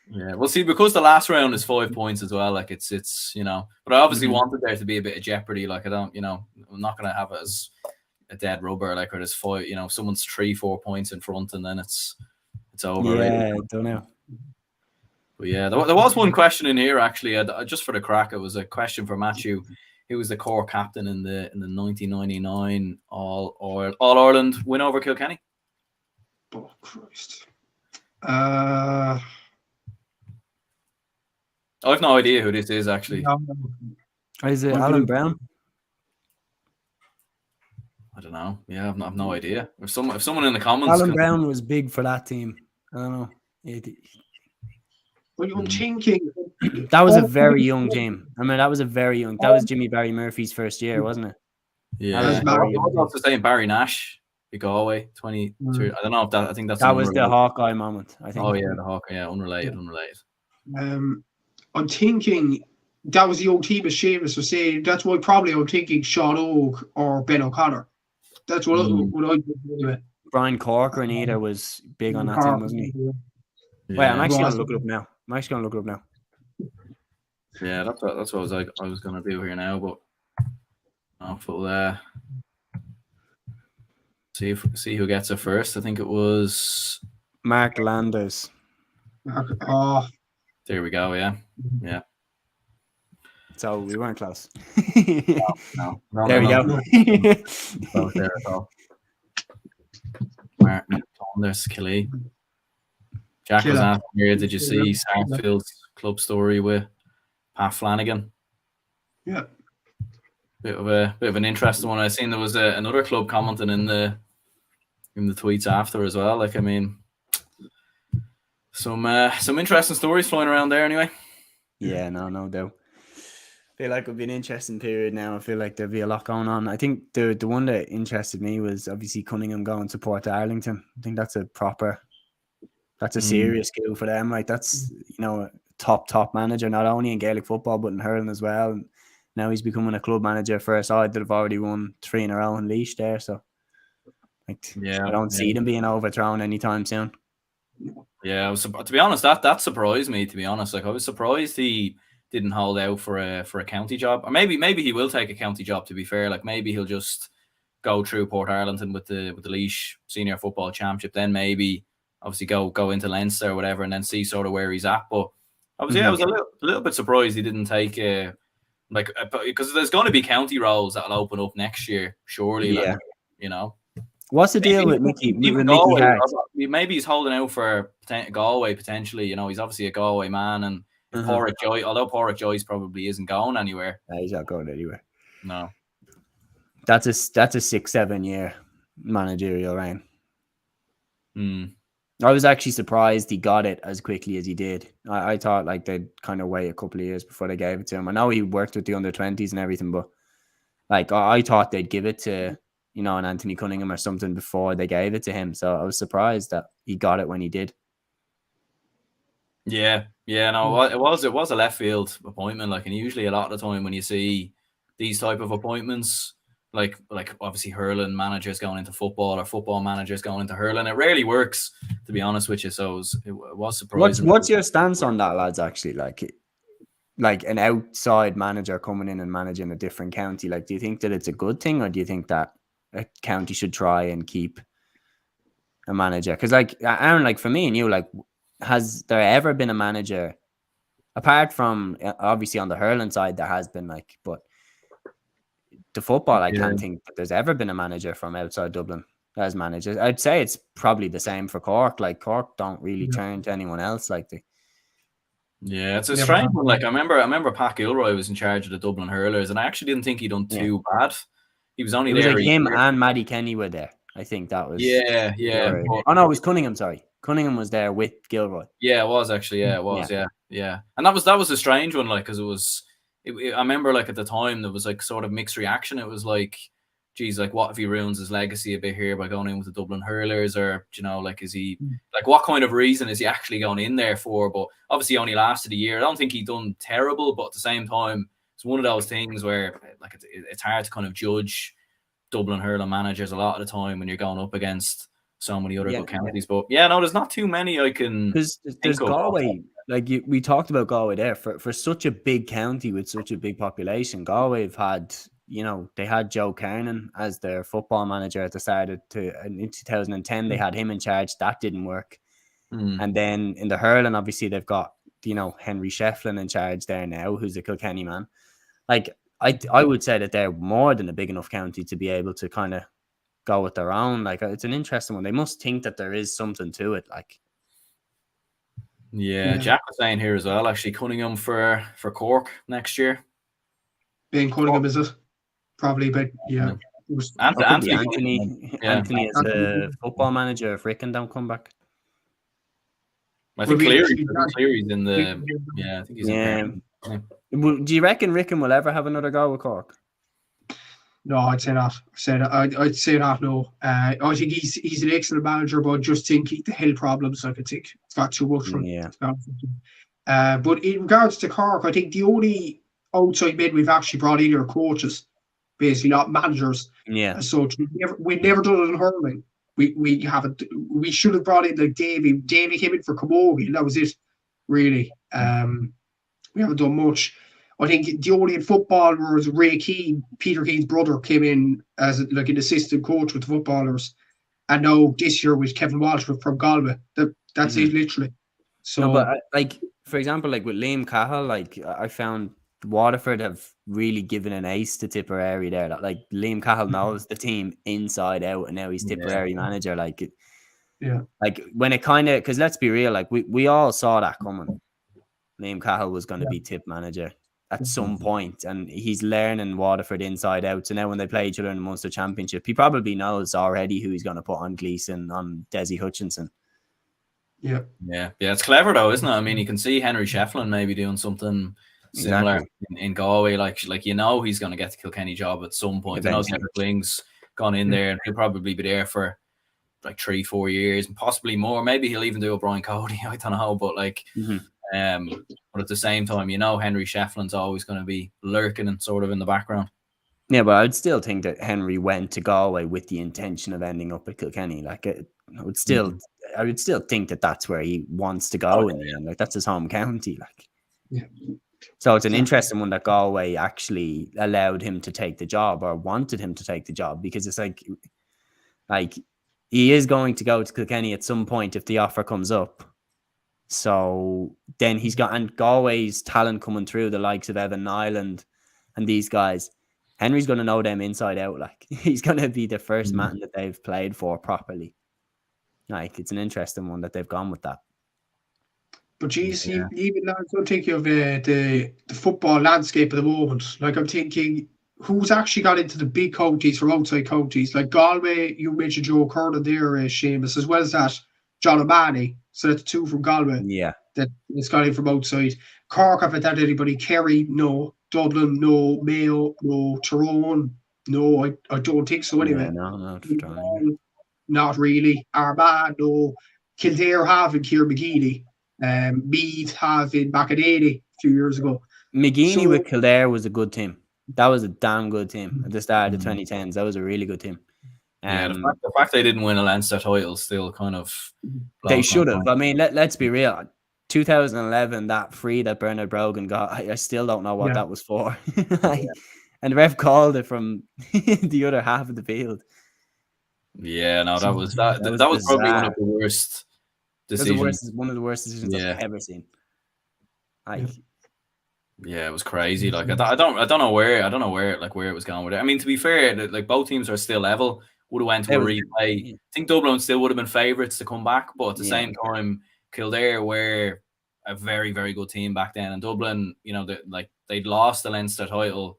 Yeah, well, see, because the last round is 5 points as well. Like it's but I obviously wanted there to be a bit of jeopardy. Like I'm not gonna have it as a dead rubber, like, or there's 5, if someone's 3-4 points in front and then it's over. Yeah, really. I don't know. But yeah, there was one question in here actually. Just for the crack, it was a question for Matthew. He was the core captain in the 1999 All Ireland win over Kilkenny. Oh Christ! I've no idea who this is actually. Is it Alan Brown? I don't know. Yeah, I've no idea. If someone in the comments, Alan Brown was big for that team. I don't know. Well, I'm thinking that was a very young team. I mean, that was Jimmy Barry Murphy's first year, wasn't it? Yeah, I was also saying Barry Nash, the Galway 23. I don't know if that. I think that was the Hawkeye moment. I think. Oh yeah, the Hawkeye. Yeah, unrelated. I'm thinking that was the old team, as Seamus was saying. That's why probably I'm thinking Sean Oak or Ben O'Connor. That's what I do anyway. Brian Corcoran either was big on that team, wasn't he? Yeah. Wait, I'm actually going to look it up now. Yeah, that's what I was going to do here now, but we'll see who gets it first. I think it was Mark Landers. There we go. Yeah. So we weren't close. No, there we go. There at all. Martin Saunders, Killy. Jack was asking here, did you see Sarfield's club story with Pat Flanagan? Yeah. Bit of an interesting one. I seen there was another club commenting in the tweets after as well. Like, I mean, some interesting stories flying around there anyway. Yeah, no doubt. I feel like it'll be an interesting period now. I feel like there'll be a lot going on. I think the one that interested me was obviously Cunningham going to Port Arlington. I think that's a serious skill for them. Like, that's, a top manager, not only in Gaelic football, but in hurling as well. And now he's becoming a club manager for a side that have already won 3 in a row in Laois there. So, I don't see them being overthrown anytime soon. Yeah, to be honest, that surprised me. To be honest, like, I was surprised he didn't hold out for a county job, or maybe he will take a county job. To be fair, like, maybe he'll just go through Port Arlington with the Laois Senior Football Championship, then maybe obviously go into Leinster or whatever, and then see sort of where he's at. But obviously, I was a little bit surprised he didn't take because there's going to be county roles that'll open up next year, surely. Yeah. Like, you know, what's the deal with Mickey? even With Mickey Galway, Hart? maybe he's holding out for Galway potentially. You know, he's obviously a Galway man, and Porrick Joy, although Porrick Joyce probably isn't going anywhere. No, he's not going anywhere. No, that's a 6-7 year managerial reign. I was actually surprised he got it as quickly as he did. I thought like they'd kind of wait a couple of years before they gave it to him. I know he worked with the under-20s and everything, but like I thought they'd give it to, you know, an Anthony Cunningham or something before they gave it to him. So I was surprised that he got it when he did. Yeah, no, it was a left field appointment. Like, and usually a lot of the time when you see these type of appointments, like obviously hurling managers going into football or football managers going into hurling, it rarely works, to be honest with you. So it was surprising. What's your stance on that, lads? Actually, like an outside manager coming in and managing a different county. Like, do you think that it's a good thing, or do you think that a county should try and keep a manager? Because like Aaron, like for me and you, like, has there ever been a manager apart from obviously on the hurling side? There has been, like, but the football, I can't think that there's ever been a manager from outside Dublin as managers. I'd say it's probably the same for Cork. Like, Cork don't really turn to anyone else like they. Yeah, it's a strange one. Like, I remember Pat Gilroy was in charge of the Dublin Hurlers, and I actually didn't think he'd done too bad. He was only there. Like him and Maddie Kenny were there. I think that was. Yeah. Oh no, it was Cunningham. Sorry, Cunningham was there with Gilroy. Yeah, it was actually. Yeah, it was. Yeah. And that was a strange one. Like, because it was. I remember, like, at the time there was like sort of mixed reaction. It was like, geez, like, what if he ruins his legacy a bit here by going in with the Dublin Hurlers, or, you know, like, is he like, what kind of reason is he actually going in there for? But obviously he only lasted a year. I don't think he done terrible, but at the same time, it's one of those things where, like, it's hard to kind of judge Dublin hurling managers a lot of the time when you're going up against so many other good counties. But no, there's not too many I can. There's Galway. Like, we talked about Galway there for such a big county with such a big population. Galway have had, you know, they had Joe Kernan as their football manager at the start of in 2010. They had him in charge. That didn't work. And then in the hurling, obviously they've got, you know, Henry Shefflin in charge there now, who's a Kilkenny man. Like, I would say that they're more than a big enough county to be able to kind of go with their own. Like, it's an interesting one. They must think that there is something to it. Like, yeah, Jack was saying here as well, actually, Cunningham for Cork next year. Ben Cunningham, is it? Probably, but yeah. Anthony is the football manager if Rickon don't come back. I think Cleary's in the. Yeah, I think he's in there. Do you reckon Rickon will ever have another go with Cork? No, I'd say not. I'd say not. No, I think he's an excellent manager, but I just think the health problems. I think it's got too much for him. Yeah. But in regards to Cork, I think the only outside men we've actually brought in are coaches, basically, not managers. Yeah. So we've never done it in hurling. We haven't. We should have brought in like Davy. Davy came in for Camogie, and that was it. Really. We haven't done much. I think the only in football was Ray Keane, Peter Keane's brother, came in as like an assistant coach with the footballers, and now this year with Kevin Walsh from Galway. That's it, literally. So, no, but like, for example, like with Liam Cahill, like I found Waterford have really given an ace to Tipperary there. Like, Liam Cahill knows the team inside out, and now he's Tipperary manager. Like, like when it kind of, because let's be real, like we all saw that coming. Liam Cahill was going to be Tip manager at some point, and he's learning Waterford inside out. So now when they play each other in the Munster Championship, he probably knows already who he's going to put on Gleeson, on Desi Hutchinson. Yeah. It's clever though, isn't it? I mean, you can see Henry Shefflin maybe doing something similar in Galway. Like, you know, he's going to get the Kilkenny job at some point. I know Cedric Wing's gone in there, and he'll probably be there for like 3-4 years, and possibly more. Maybe he'll even do a Brian Cody. I don't know, but like. But at the same time, you know, Henry Shefflin's always going to be lurking and sort of in the background. Yeah, but I would still think that Henry went to Galway with the intention of ending up at Kilkenny. Like, I would still think that that's where he wants to go in the end. Like, that's his home county. Like, So it's an interesting one that Galway actually allowed him to take the job or wanted him to take the job, because it's like he is going to go to Kilkenny at some point if the offer comes up. So then he's got, and Galway's talent coming through, the likes of Evan Nyland and these guys. Henry's going to know them inside out. Like, he's going to be the first man that they've played for properly. Like, it's an interesting one that they've gone with that. But geez, even now, I'm thinking of the football landscape at the moment. Like, I'm thinking, who's actually got into the big counties from outside counties? Like Galway, you mentioned Joe Curran there, Seamus, as well as that, John O'Mahony. So that's two from Galway. Yeah. That's got in from outside. Cork, haven't had anybody. Kerry, no. Dublin, no. Mayo, no. Tyrone, no. I don't think so anyway. Yeah, not really. Armagh, no. Kildare have in Ciara Mageely. Meath have in Macanady a few years ago. McGeeney with Kildare was a good team. That was a damn good team at the start of the 2010s. That was a really good team. The fact they didn't win a Leinster title still kind of... They should have. I mean, let's be real. 2011, that free that Bernard Brogan got, I still don't know what that was for. And the ref called it from the other half of the field. Yeah, no, that was probably one of the worst decisions. One of the worst decisions I've ever seen. Yeah, it was crazy. Like, I don't know where it was going with it. I mean, to be fair, like, both teams are still level. Would have went to a replay. I think Dublin still would have been favourites to come back, but at the same time, Kildare were a very, very good team back then. And Dublin, you know, they'd lost the Leinster title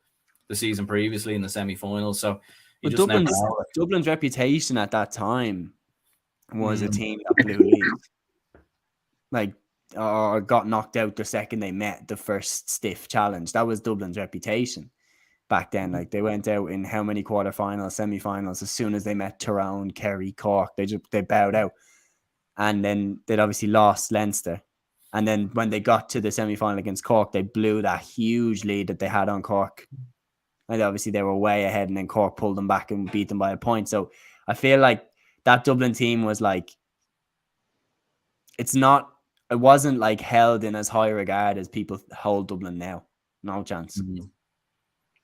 the season previously in the semi-finals. So, Dublin's reputation at that time was a team that blew leads, like, or got knocked out the second they met the first stiff challenge. That was Dublin's reputation back then. Like, they went out in how many quarterfinals, semi-finals as soon as they met Tyrone, Kerry, Cork. They bowed out, and then they'd obviously lost Leinster. And then when they got to the semi-final against Cork, they blew that huge lead that they had on Cork. And obviously they were way ahead, and then Cork pulled them back and beat them by a point. So I feel like that Dublin team was like, it wasn't like held in as high regard as people hold Dublin now. No chance.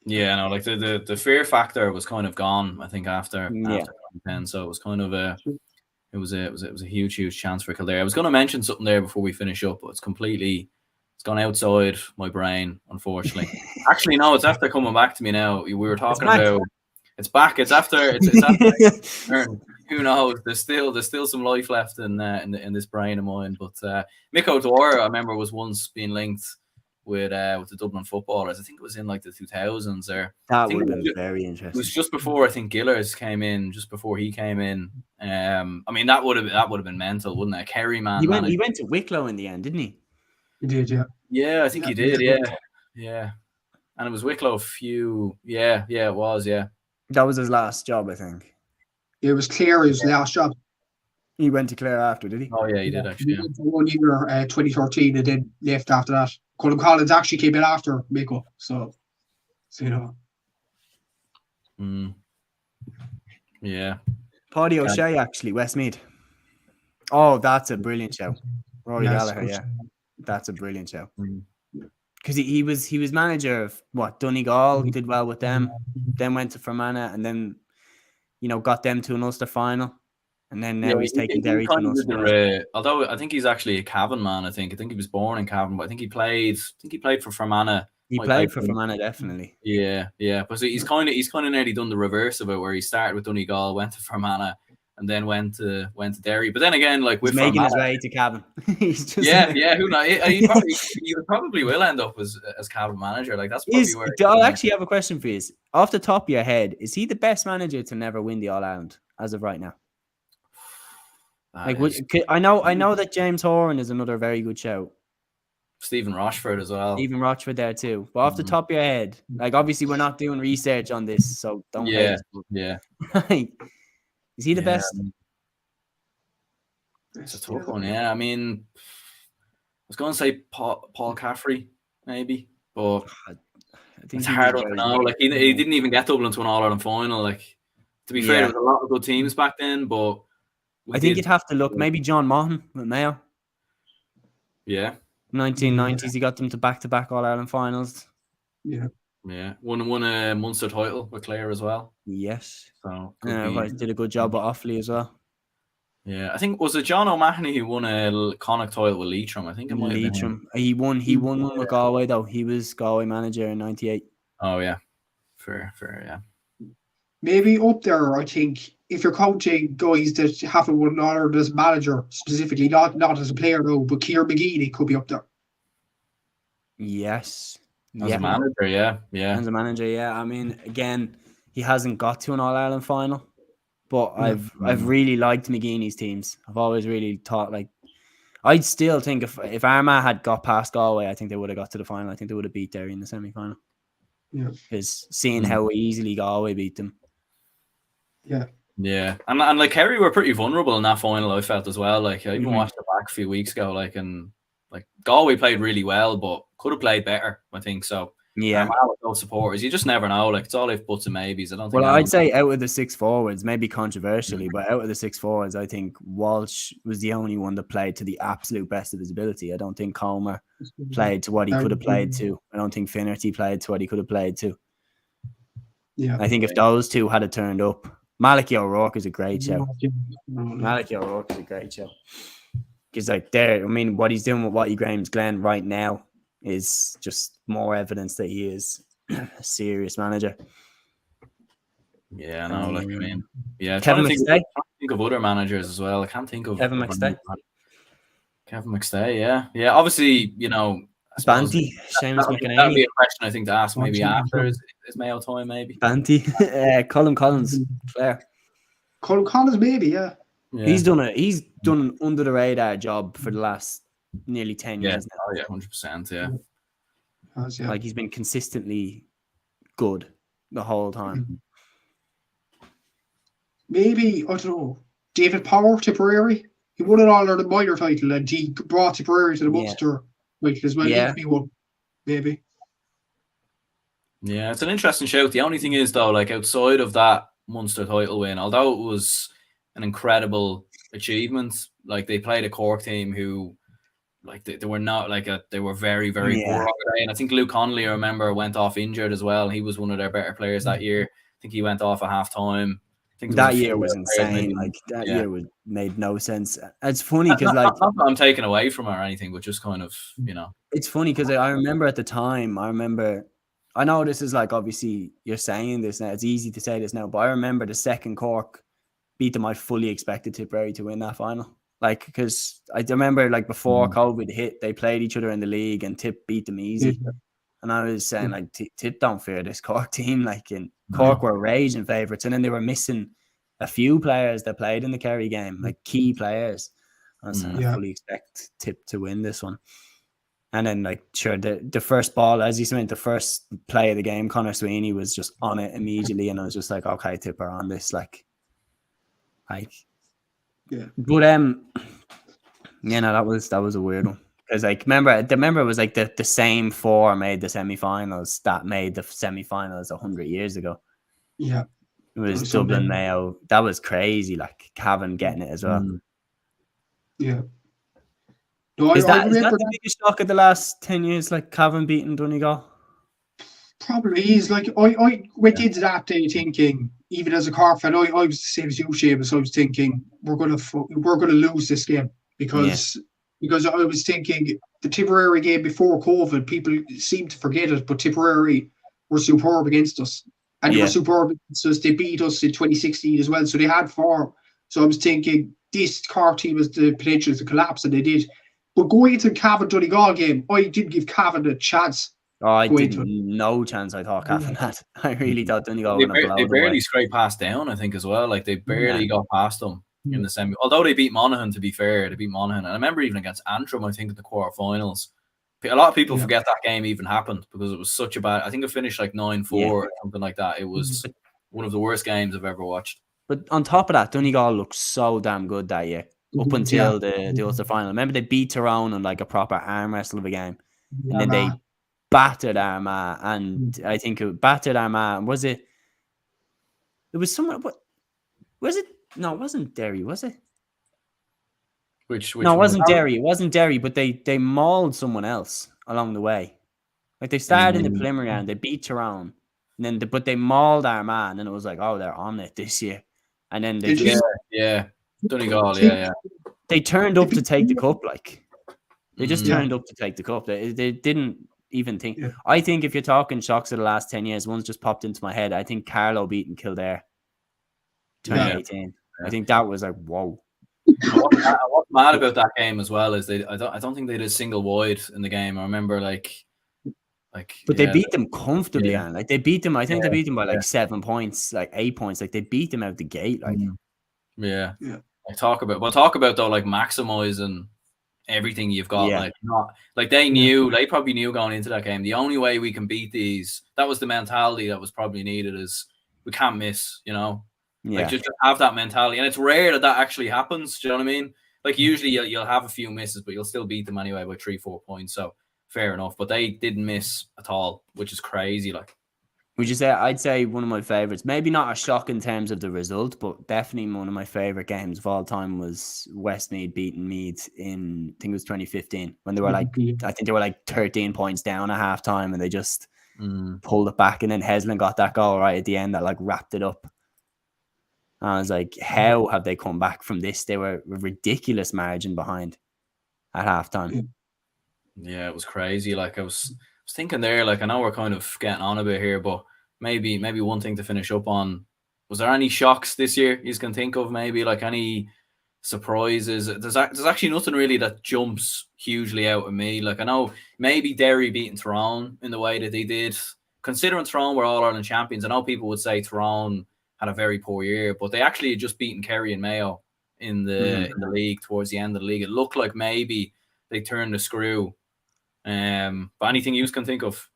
Yeah, no, like the fear factor was kind of gone, I think, after 2010. So it was kind of it was a huge chance for Kildare. I was going to mention something there before we finish up, but it's gone outside my brain, unfortunately. Actually, no, it's after coming back to me now. We were talking about it's back. It's after who knows? There's still some life left in this brain of mine. But Mick O'Dwyer, I remember, was once being linked with the Dublin footballers. I think it was in like the 2000s. That would have been very interesting. It was just before, I think, Gillers came in. Just before he came in. I mean, that would have been mental, wouldn't it? A Kerry man. He went to Wicklow in the end, didn't he? He did, yeah. Yeah, I think he did. Yeah. And it was Wicklow Yeah, it was. Yeah. That was his last job, I think. It was Clare, his last job. He went to Clare after, did he? Oh, yeah, he did, actually. He went for 1 year, 2013, and then left after that. Colin Collins actually came in after Miko, so you know. Yeah. Paddy O'Shea, actually, Westmeath. Oh, that's a brilliant show. Rory Gallagher, yeah. That's a brilliant show. Because he was manager of Donegal, did well with them, then went to Fermanagh, and then, you know, got them to an Ulster final. And then now he's taking Derry to an Ulster final. Although I think he's actually a Cavan man, I think he was born in Cavan, but I think he played for Fermanagh. He played for Fermanagh, definitely. Yeah. But so he's kind of nearly done the reverse of it, where he started with Donegal, went to Fermanagh, and then went to Derry. But then again, like, with making his way to Cavan. He's just who knows? He probably will end up as Cavan manager. Like, that's probably where. I'll actually have a question for you. Off the top of your head, is he the best manager to never win the All Ireland as of right now? Like, I know that James Horan is another very good shout. Stephen Rochford as well. Stephen Rochford there too. But off the top of your head, like, obviously we're not doing research on this, so don't hate. Yeah. Is he the best? It's a tough one, yeah. I mean, I was going to say Paul Caffrey, maybe, but it's hard to know. Like, he didn't even get Dublin to an All-Ireland final. Like, to be fair, there was a lot of good teams back then, but I think you'd have to look maybe John Mahon with Mayo. Yeah, 1990s, he got them to back-to-back All-Ireland finals. Yeah. Won a Munster title with Clare as well. Yes. So could be. Did a good job at Offaly as well. Yeah, I think was it John O'Mahony who won a Connacht title with Leitrim. I think it might have been him. Leitrim. He won one with Galway though. He was Galway manager in '98. Oh yeah, fair, yeah. Maybe up there, I think, if you're counting guys that haven't won an Ireland as manager, specifically, not as a player though, but Kieran McGeady could be up there. Yes. As a manager, yeah. As a manager, yeah. I mean, again, he hasn't got to an All-Ireland final, but I've really liked McGeeney's teams. I've always really thought, like, I'd still think if Armagh had got past Galway, I think they would have got to the final. I think they would have beat Derry in the semi-final. Yeah. Because seeing how easily Galway beat them. Yeah. Yeah. And like Kerry were pretty vulnerable in that final, I felt as well. Like I even watched it back a few weeks ago, and Galway played really well, but could have played better, I think. So yeah, with those supporters, you just never know. Like it's all if buts and maybes. I don't think. Well, I'd say out of the 6 forwards, maybe controversially, but out of the 6 forwards, I think Walsh was the only one that played to the absolute best of his ability. I don't think Comer played to what he could have played to. I don't think Finnerty played to what he could have played to. Yeah, I think if those two had turned up, Malachy O'Rourke is a great show. Malachy O'Rourke is a great show. Because what he's doing with Watty Graham's Glen right now is just more evidence that he is a serious manager. Yeah, I know. I mean, yeah. Kevin McStay. Think of other managers as well. I can't think of Kevin McStay. Kevin McStay, yeah. Obviously, Banty, Seamus McEnany. That'd be a question I think to ask maybe after his Mayo time, maybe. Banty, Colin Collins, Clare. Colin Collins, maybe, yeah. He's done an under the radar job for the last nearly 10 years now. Oh yeah, 100%, yeah. Like he's been consistently good the whole time. Maybe, I don't know, David Power, Tipperary. He won it all the minor title and he brought Tipperary to the Munster title as well. Yeah. He could be one, maybe. Yeah, it's an interesting shout. The only thing is though, like outside of that Munster title win, although it was an incredible achievement, like they played a Cork team who they were not they were very, very poor. And I think Luke Connolly, I remember, went off injured as well. He was one of their better players that year. I think he went off at half time. That year was insane. Year made no sense. It's funny because not that I'm taking away from it or anything, but just kind of, It's funny because I remember at the time, I know this is obviously you're saying this now, it's easy to say this now, but I remember the second Cork beat them, I fully expected Tipperary to win that final. Because I remember before COVID hit, they played each other in the league and Tip beat them easy. Yeah. And I was saying Tip don't fear this Cork team. And Cork were raging favourites, and then they were missing a few players that played in the Kerry game, key players. I was saying I fully expect Tip to win this one. And then the first ball, as you said, the first play of the game, Conor Sweeney was just on it immediately, and I was just like, okay, Tip are on this, Yeah. But that was a weird one. Because remember it was the same 4 made the semi-finals that made the semi-finals 100 years ago. Yeah. It was Dublin, Mayo. That was crazy. Cavan getting it as well. Yeah. No, is that the biggest shock of the last 10 years? Cavan beating Donegal? Probably is. I went into that day thinking, even as a Cork fan, I was the same as you, Seamus. I was thinking we're gonna lose this game because I was thinking the Tipperary game before COVID, people seem to forget it, but Tipperary were superb against us, and they were superb against us. They beat us in 2016 as well, so they had form. So I was thinking this Cork team has the potential to collapse, and they did. But going into the Cavan Donegal game, I did give Cavan a chance. Oh, I didn't. No chance. I thought Cavan had. I really thought Donegal were going to blow They barely scraped past down, I think, as well. They barely got past them in the semi. Although they beat Monaghan, to be fair, they beat Monaghan. And I remember even against Antrim, I think, in the quarterfinals. A lot of people forget that game even happened because it was such a bad. I think it finished 9-4 or something like that. It was one of the worst games I've ever watched. But on top of that, Donegal looked so damn good that year. Up until the Ulster final. Remember they beat Tyrone in a proper arm wrestle of a game. And then they battered Armagh, and I think it battered Armagh. Was it? It was somewhere. What was it? No, it wasn't Derry, was it? Which No, it one was wasn't Derry. It wasn't Derry, but they mauled someone else along the way. Like they started in the preliminary round, they beat Tyrone, and then but they mauled Armagh, and it was like, oh, they're on it this year. And then they Did you- just yeah. Donegal, yeah. they turned up to take the cup. Like they just Yeah. turned up to take the cup. They didn't even think. Yeah. I think if you're talking shocks of the last 10 years, one's just popped into my head. I think Carlow beating Kildare 2018. Yeah. I think that was like, whoa. What's mad about that game as well is I don't think they did a single wide in the game. I remember But they beat them comfortably, Yeah. and like they beat them. I think they beat them by like Yeah. 7 points, like 8 points. Like they beat them out the gate. Like Yeah. Yeah. Talk about though, like maximizing everything you've got. Yeah. Like not like they probably knew going into that game. The only way we can beat these, that was the mentality that was probably needed, is we can't miss, you know. yeah, Like just have that mentality, and it's rare that actually happens. Do you know what I mean? Like usually you'll have a few misses, but you'll still beat them anyway by 3-4 points. So fair enough. But they didn't miss at all, which is crazy. Like, would you say? I'd say one of my favorites. Maybe not a shock in terms of the result, but definitely one of my favorite games of all time was Westmeath beating Meath in, I think it was 2015, when they were like, I think they were like 13 points down at halftime, and they just pulled it back, and then Heslin got that goal right at the end that like wrapped it up. And I was like, how have they come back from this? They were a ridiculous margin behind at halftime. yeah, it was crazy. Like I was thinking there, like I know we're kind of getting on a bit here, but maybe one thing to finish up on. Was there any shocks this year you can think of? Maybe like any surprises? There's actually nothing really that jumps hugely out at me. Like I know maybe Derry beating Tyrone in the way that they did. Considering Tyrone were All-Ireland champions, I know people would say Tyrone had a very poor year, but they actually had just beaten Kerry and Mayo in the league towards the end of the league. It looked like maybe they turned the screw. But anything you can think of?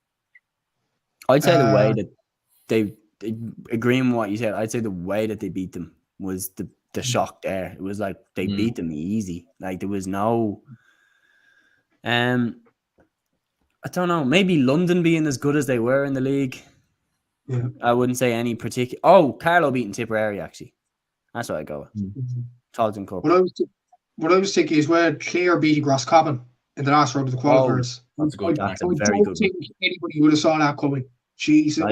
I'd say the way that they agreeing with what you said, I'd say the way that they beat them was the shock there. It was like they beat them easy. Like there was no I don't know, maybe London being as good as they were in the league. Yeah. I wouldn't say any particular. Oh, Carlow beating Tipperary, actually. That's what I go with. Charlton Cup. What I was thinking is when Clare beat Roscommon in the last round of the qualifiers. That's a good. That's a I very don't good think anybody would have saw that coming. Jeez. I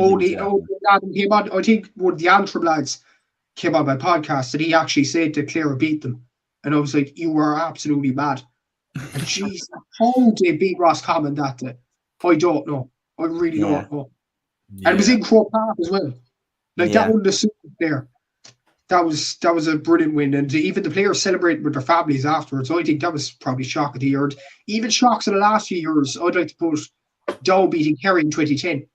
think one of the Antrim lads came on my podcast and he actually said that Clare beat them. And I was like, you were absolutely mad. And jeez, how they beat Roscommon that day? I don't know. I really don't know. Yeah. And it was in Croke Park as well. Like that wouldn't have suited there. That was a brilliant win. And even the players celebrated with their families afterwards. I think that was probably shock of the year. And even shocks in the last few years, I'd like to put Down beating Kerry in 2010.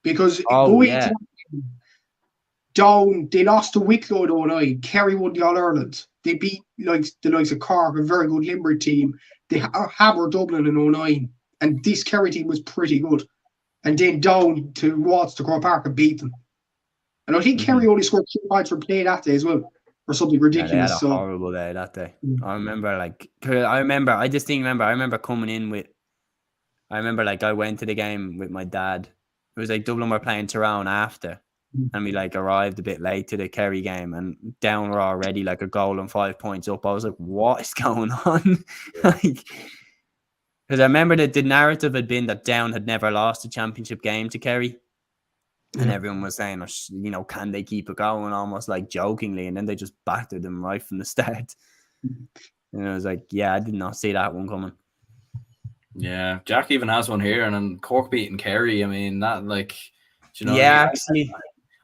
Because going into that game, Down, they lost to Wicklow in 2009. Kerry won the All-Ireland. They beat the likes of Cork, a very good Limerick team. They hammered Dublin in 2009. And this Kerry team was pretty good. And then Down to Watts to Croke Park and beat them. And I think Kerry only scored 2 points from play that day as well, or something ridiculous. Yeah, they had a horrible day that day. I remember, coming in with. I remember, like, I went to the game with my dad. It was like Dublin were playing Tyrone after, and we like arrived a bit late to the Kerry game, and Down were already like a goal and 5 points up. I was like, "What is going on?" Like, because I remember that the narrative had been that Down had never lost a championship game to Kerry. And everyone was saying, can they keep it going? Almost like jokingly. And then they just battered them right from the start. And I was like, yeah, I did not see that one coming. Yeah, Jack even has one here. And then Cork beating Kerry. I mean, that actually.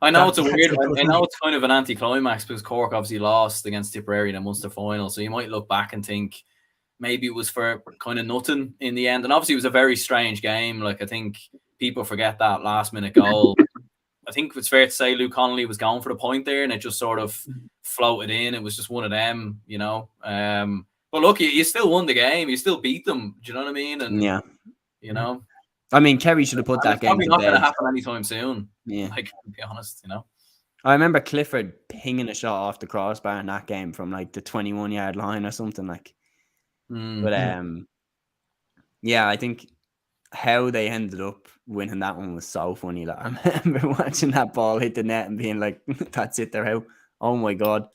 I know it's a weird one. I know it's kind of an anticlimax because Cork obviously lost against Tipperary in a Munster final. So you might look back and think maybe it was for kind of nothing in the end. And obviously it was a very strange game. Like, I think people forget that last minute goal. I think it's fair to say Luke Connolly was going for the point there and it just sort of floated in. It was just one of them, But look, you still won the game. You still beat them. Do you know what I mean? And, I mean, Kerry should have put that game probably to not bed. going to happen anytime soon. Yeah. Like, to be honest, I remember Clifford pinging a shot off the crossbar in that game from like the 21-yard line or something like. But I think how they ended up winning that one was so funny. Like, I remember watching that ball hit the net and being like, "That's it, they're out." Oh my god!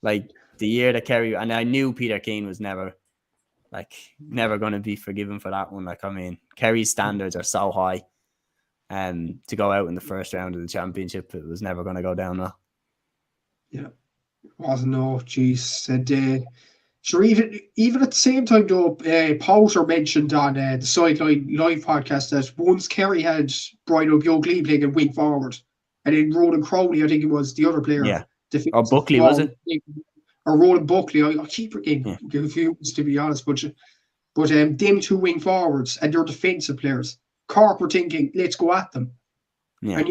Like the year that Kerry, and I knew Peter Keane was never going to be forgiven for that one. Like, I mean, Kerry's standards are so high, to go out in the first round of the championship, it was never going to go down well. Yeah, wasn't no, jeez. And sure, even at the same time though, Powter mentioned on the Sideline Live podcast that once Kerry had Brian O'Biogley playing in wing forward, and then Ronan Crowley, I think it was the other player. Yeah. Or Buckley, was it? Or Ronan Buckley. I keep getting confused, to be honest. But them two wing forwards and their defensive players, Cork were thinking, let's go at them. Yeah. And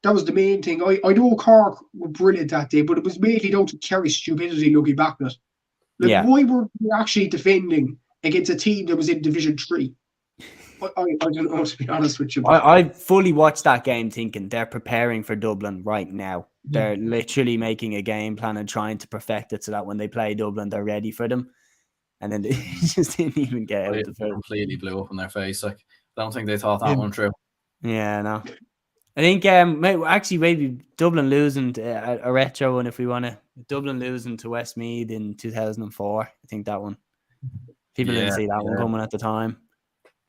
that was the main thing. I know Cork were brilliant that day, but it was mainly down to Kerry's stupidity looking back at it. Like, why were we actually defending against a team that was in Division 3? I don't know, to be honest with you. I fully watched that game thinking they're preparing for Dublin right now. They're literally making a game plan and trying to perfect it so that when they play Dublin, they're ready for them. And then they just didn't even get out. It completely blew up in their face. Like, I don't think they thought that one through. Yeah, no. I think maybe Dublin losing a retro one if we want to. Dublin losing to Westmeath in 2004. I think that one. People didn't see that one coming at the time.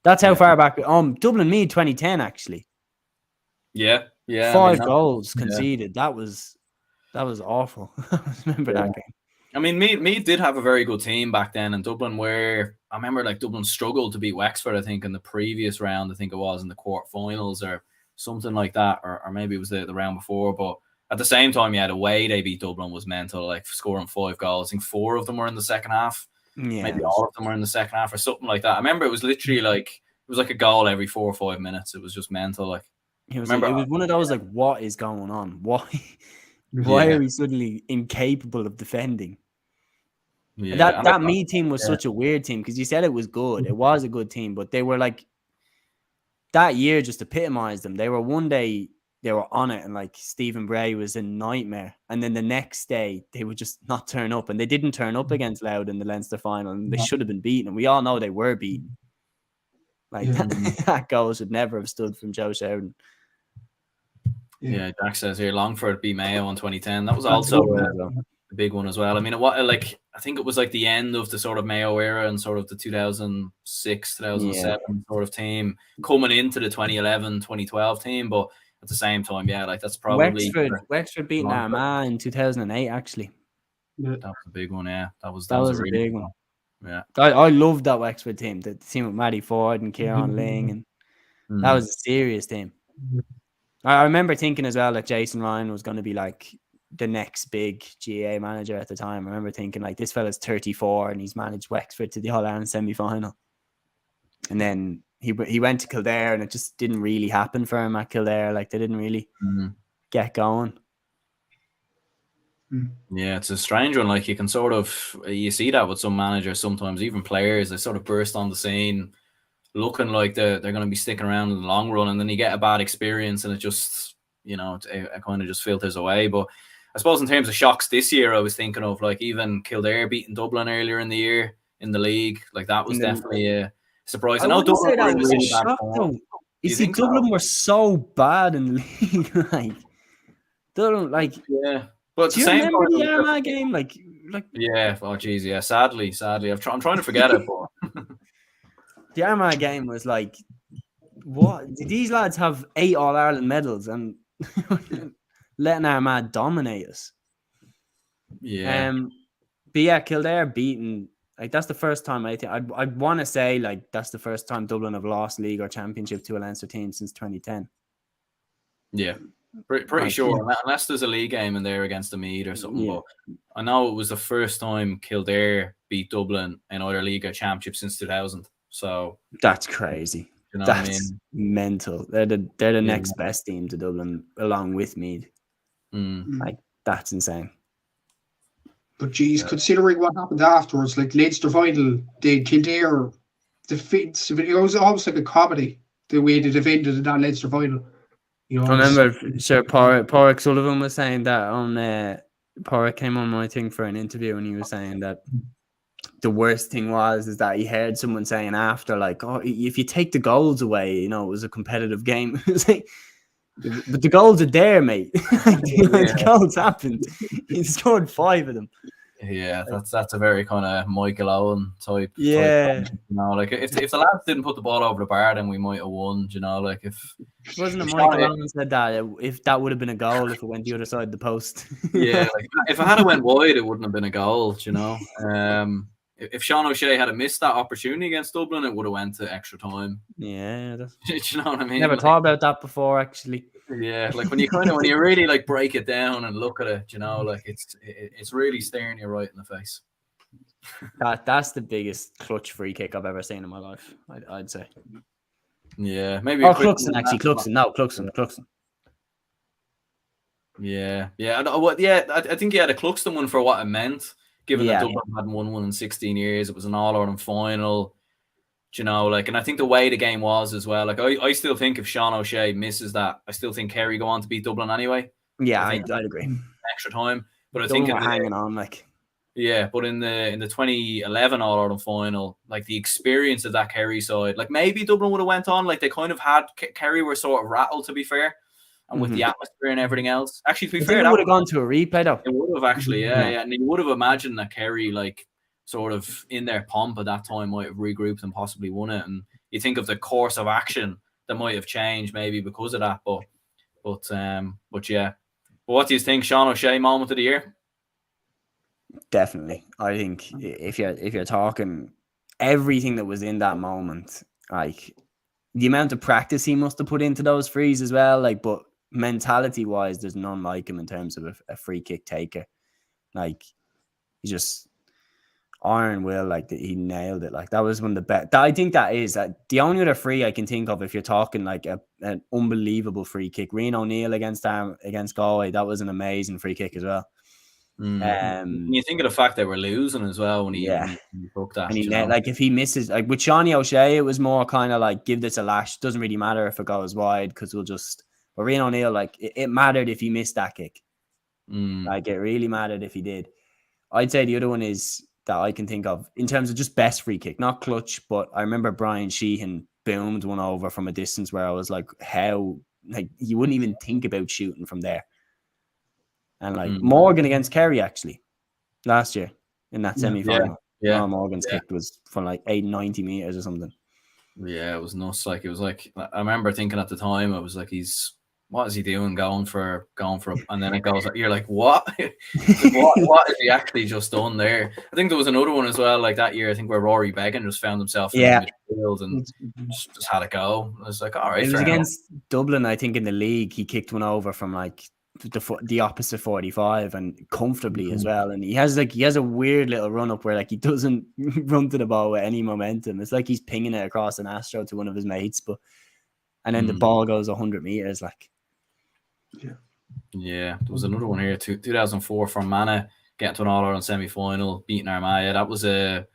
That's how far back. Dublin Meath 2010 actually. Yeah. 5 goals conceded. That was awful. I remember that game. I mean, Meath did have a very good team back then, and Dublin I remember like Dublin struggled to beat Wexford, I think, in the previous round. I think it was in the quarterfinals or something like that, or maybe it was the round before. But at the same time, the way they beat Dublin was mental, like scoring 5 goals. I think 4 of them were in the second half. Yeah. Maybe all of them were in the second half or something like that. I remember it was literally like, it was like a goal every 4 or 5 minutes. It was just mental. Like, it was one of those, like, what is going on? Why are we suddenly incapable of defending? Yeah, that Meath team was such a weird team, because you said it was good. It was a good team, but they were like, that year just epitomized them. They were one day, they were on it, and like Stephen Bray was a nightmare. And then the next day, they would just not turn up. And they didn't turn up against Louth in the Leinster final, and they should have been beaten. And we all know they were beaten. Like, that goal should never have stood from Joe Sheridan. Yeah, Jack says here, Longford beat Mayo in 2010. That was also a big one as well. I mean, I think it was like the end of the sort of Mayo era and sort of the 2006, 2007 sort of team coming into the 2011, 2012 team. But at the same time, like, that's probably Wexford beating Armagh in 2008, actually. That was a big one, yeah. That was a big one. Yeah. I loved that Wexford team, the team with Matty Ford and Kieran Ling, and that was a serious team. I remember thinking as well that Jason Ryan was going to be like the next big GAA manager at the time. I remember thinking, like, this fella's 34 and he's managed Wexford to the All-Ireland semi-final. And then he went to Kildare, and it just didn't really happen for him at Kildare. Like, they didn't really get going. Yeah, it's a strange one. Like, you see that with some managers sometimes, even players, they sort of burst on the scene looking like they're going to be sticking around in the long run, and then you get a bad experience and it just, it kind of just filters away. But I suppose in terms of shocks this year, I was thinking of, like, even Kildare beating Dublin earlier in the year in the league. Like, that was definitely a surprise. I know Dublin were in really bad form. You see, Dublin were so bad in the league. Like, Dublin, like, But do you remember the Armagh game? Like, oh geez, yeah. Sadly, I'm trying to forget it. But the Armagh game was like, what? These lads have 8 All-Ireland medals and letting Armagh dominate us. Yeah. But yeah, Kildare beaten. Like, that's the first time I'd want to say, like, that's the first time Dublin have lost league or championship to a Leinster team since 2010. Yeah. Pretty sure, unless there's a league game in there against the Meath or something. Yeah. But I know it was the first time Kildare beat Dublin in either league or championship since 2000. So that's crazy. You know that's what I mean? Mental. They're the next best team to Dublin, along with Meath. Like, that's insane. But geez, considering what happened afterwards, like Leinster final, they Kildare, it was almost like a comedy the way they defended in that Leinster final. I remember Sir Porrick Sullivan was saying that on Porrick came on my thing for an interview, and he was saying that the worst thing is that he heard someone saying after, like, oh, if you take the goals away, it was a competitive game. Like, but the goals are there, mate. The goals happened. He scored 5 of them. Yeah, that's a very kind of Michael Owen type. Yeah. Type, you know, like if the lads didn't put the ball over the bar, then we might have won. You know, like if Wasn't it if Michael Sean- Owen said that if that would have been a goal if it went the other side of the post? yeah, like if I had went wide, it wouldn't have been a goal. You know, if Sean O'Shea had missed that opportunity against Dublin, it would have went to extra time. Yeah, Do you know what I mean? never Like, thought about that before, actually. yeah, like when you really like break it down and look at it, you know, like it's really staring you right in the face. That's the biggest clutch free kick I've ever seen in my life. I'd say. Yeah, maybe. Oh, Cluxton actually. Cluxton. No, Cluxton. Yeah. I think he had a Cluxton one for what it meant. Given that Dublin hadn't won one in 16 years, it was an All-Ireland final. You know, like, and I think the way the game was as well. Like, I still think if Sean O'Shea misses that, I still think Kerry go on to beat Dublin anyway. Yeah, I'd agree. Extra time, but I Dublin think were hanging on, like. Yeah, but in the 2011 All-Ireland final, like the experience of that Kerry side, like maybe Dublin would have went on. Like they kind of had Kerry were sort of rattled, to be fair, and with the atmosphere and everything else. Actually, to be fair, that would have gone to a replay though. It would have actually, yeah, and you would have imagined that Kerry, like, sort of in their pomp at that time, might have regrouped and possibly won it. And you think of the course of action that might have changed maybe because of that. But yeah. But what do you think, Sean O'Shea moment of the year? Definitely. I think if you're talking everything that was in that moment, like the amount of practice he must have put into those frees as well, like, but mentality wise, there's none like him in terms of a free kick taker. Like, he just iron will, like, he nailed it. Like, that was one of the best. I think that is the only other free I can think of if you're talking like an unbelievable free kick. Rian O'Neill against Galway, that was an amazing free kick as well. When you think of the fact they were losing as well when he broke that, and like if he misses, like with Shawnee O'Shea, it was more kind of like give this a lash. Doesn't really matter if it goes wide because we'll just. But Rian O'Neill, like it mattered if he missed that kick. Like it really mattered if he did. I'd say the other one is that I can think of in terms of just best free kick, not clutch, but I remember Brian Sheehan boomed one over from a distance where I was like, how, like you wouldn't even think about shooting from there. And like Morgan against Kerry actually last year in that semi-final. Yeah. Morgan's kick was from like 90 meters or something. Yeah, it was nuts. Like it was like I remember thinking at the time, I was like, what is he doing going for and then it goes, you're like, what? what is he actually just done there? I think there was another one as well, like that year, I think where Rory Beggan just found himself in the midfield and just had it go. I was like, all right. It was against Dublin, I think, in the league. He kicked one over from like the opposite 45 and comfortably as well. And he has a weird little run up where like he doesn't run to the ball with any momentum. It's like he's pinging it across an Astro to one of his mates, and then the ball goes 100 meters. Like, yeah, there was another one here, 2004 from Mana, getting to an All-Ireland semi-final, beating Armagh. That was a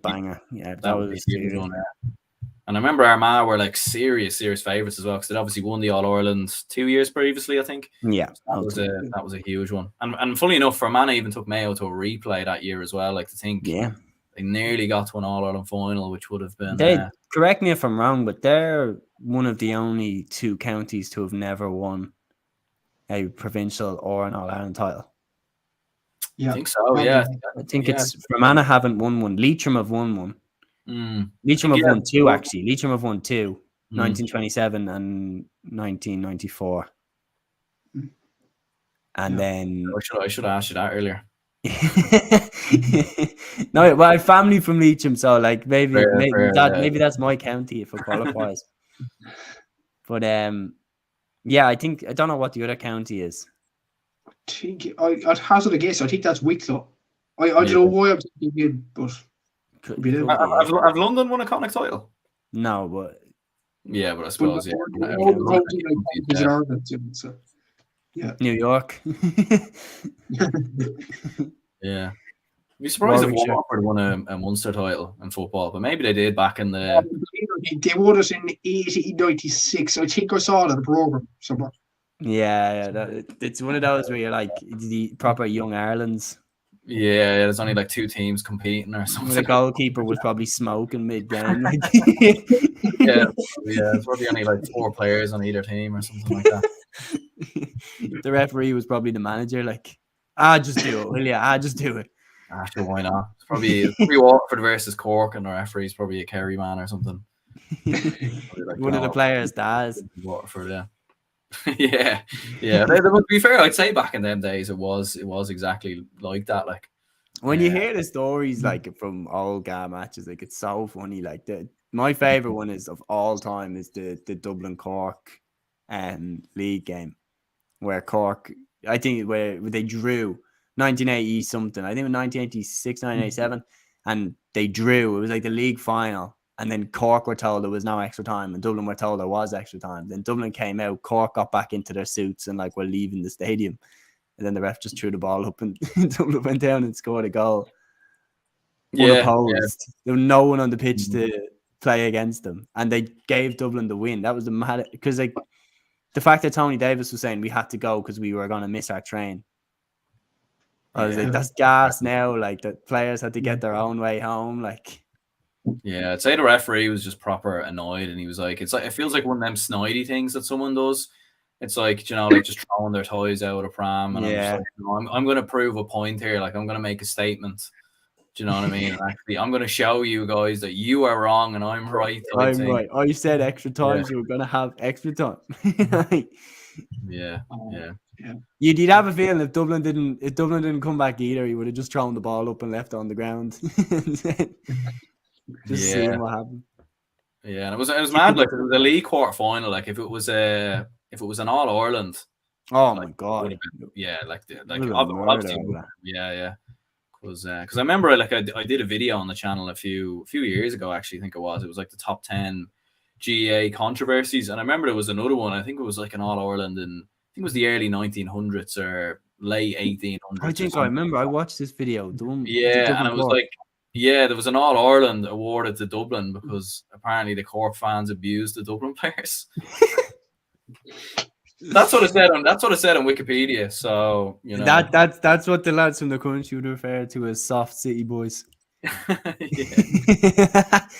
banger. Yeah, that was a huge one. And I remember Armagh were like serious favourites as well because they'd obviously won the All-Ireland 2 years previously, I think. Yeah, so that was a huge one. And funny enough, for Armagh even took Mayo to a replay that year as well. Like to think, they nearly got to an All-Ireland final, which would have been. Correct me if I'm wrong, but they're one of the only two counties to have never won a provincial or an All-Ireland title. Yeah, I think so. Yeah, I think it's Fermanagh haven't won one. Leitrim have won one. Leitrim have won two, actually. Leitrim have won two, 1927 and 1994. And then I should have asked you that earlier. No, well, I have family from Leitrim, so like maybe that's my county if it qualifies. But I think I don't know what the other county is. I think I'd hazard a guess. I think that's Wicklow. I don't know why I'm thinking it, but. Have London won a Connacht title? No, but but I suppose New York. Yeah, I'd be surprised if Waterford won a Munster title in football, but maybe they did back in the. They won it in 1896. I think I saw it on the program somewhere. It's one of those where you're like the proper young Ireland's. Yeah, there's only like two teams competing or something. The goalkeeper was probably smoking mid-game. It's probably only like 4 players on either team or something like that. The referee was probably the manager, like, just do it, will you? Just do it. Sure, why not? It's probably Watford versus Cork, and the referee's probably a Kerry man or something. Like, One of the players does. Watford, yeah. yeah. To be fair, I'd say back in them days it was exactly like that. Like when you hear the stories like from old GAA matches, like it's so funny. Like my favorite one is of all time is the Dublin Cork league game where Cork, I think where they drew 1980 something. I think it was 1986, 1987, and they drew. It was like the league final. And then Cork were told there was no extra time, and Dublin were told there was extra time. Then Dublin came out, Cork got back into their suits and like were leaving the stadium. And then the ref just threw the ball up and Dublin went down and scored a goal. Unopposed. There was no one on the pitch to play against them. And they gave Dublin the win. That was the mad, because like the fact that Tony Davis was saying we had to go because we were going to miss our train. I was like, that's gas now. Like the players had to get their own way home. Like, yeah, I'd say the referee was just proper annoyed, and he was like, it feels like one of them snidey things that someone does. It's like, like just throwing their toys out of a pram, and I'm just like, I'm going to prove a point here. Like, I'm going to make a statement. Do you know what I mean? And actually, I'm going to show you guys that you are wrong and I'm right. I'm right. Oh, you said extra times. You were going to have extra time. Yeah. You'd have a feeling if Dublin didn't come back either, he would have just thrown the ball up and left it on the ground. Seeing what happened. Yeah, and it was mad. Like, it was a league quarter final. Like, if it was an All Ireland. Oh my god. Obviously, yeah. Because I remember, like, I did a video on the channel a few years ago. Actually, I think it was like the top 10 GAA controversies, and I remember there was another one. I think it was like an All Ireland in, I think it was the early 1900s or late 1800s. I think I remember. I watched this video. And it was like, there was an All Ireland awarded to Dublin because apparently the Cork fans abused the Dublin players. That's what it said on Wikipedia. So that's what the lads from the country would refer to as soft city boys.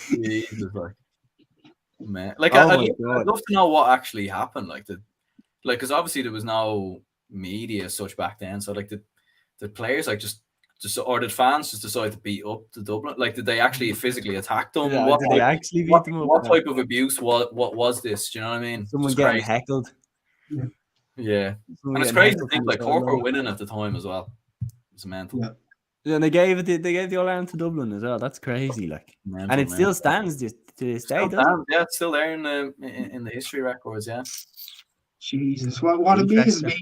Jesus, man. Like, I'd love to know what actually happened. Like, because obviously there was no media as such back then. So like the players like just or did fans just decide to beat up the Dublin? Like, did they actually physically attack them? Yeah, did they actually beat them up? What type of abuse? What was this? Do you know what I mean? Someone getting heckled. Yeah. And it's crazy to think like Cork were winning at the time as well. It's mental. Yeah, and they gave the All Ireland to Dublin as well. That's crazy, like, mental, and it still stands to this day. Yeah, it's still there in the history records. Yeah. Jesus, what amazes me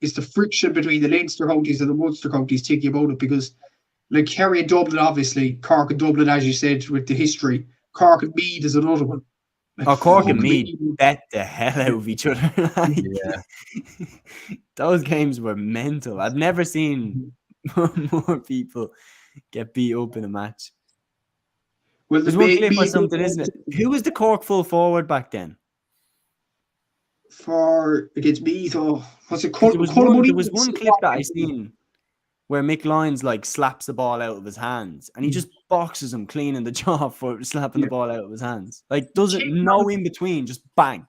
is the friction between the Leinster counties and the Munster counties thinking about it, because like Kerry and Dublin, obviously, Cork and Dublin, as you said, with the history. Cork and Meath is another one. Like, Cork and Meath bet the hell out of each other. Those games were mental. I've never seen more people get beat up in a match. Well, there's one clip or something, isn't it? Who was the Cork full forward back then? Against Meath, what's it? There was one clip that I seen where Mick Lyons like slaps the ball out of his hands, and he just boxes him clean in the jaw for slapping the ball out of his hands. Like, doesn't no in between, just bang,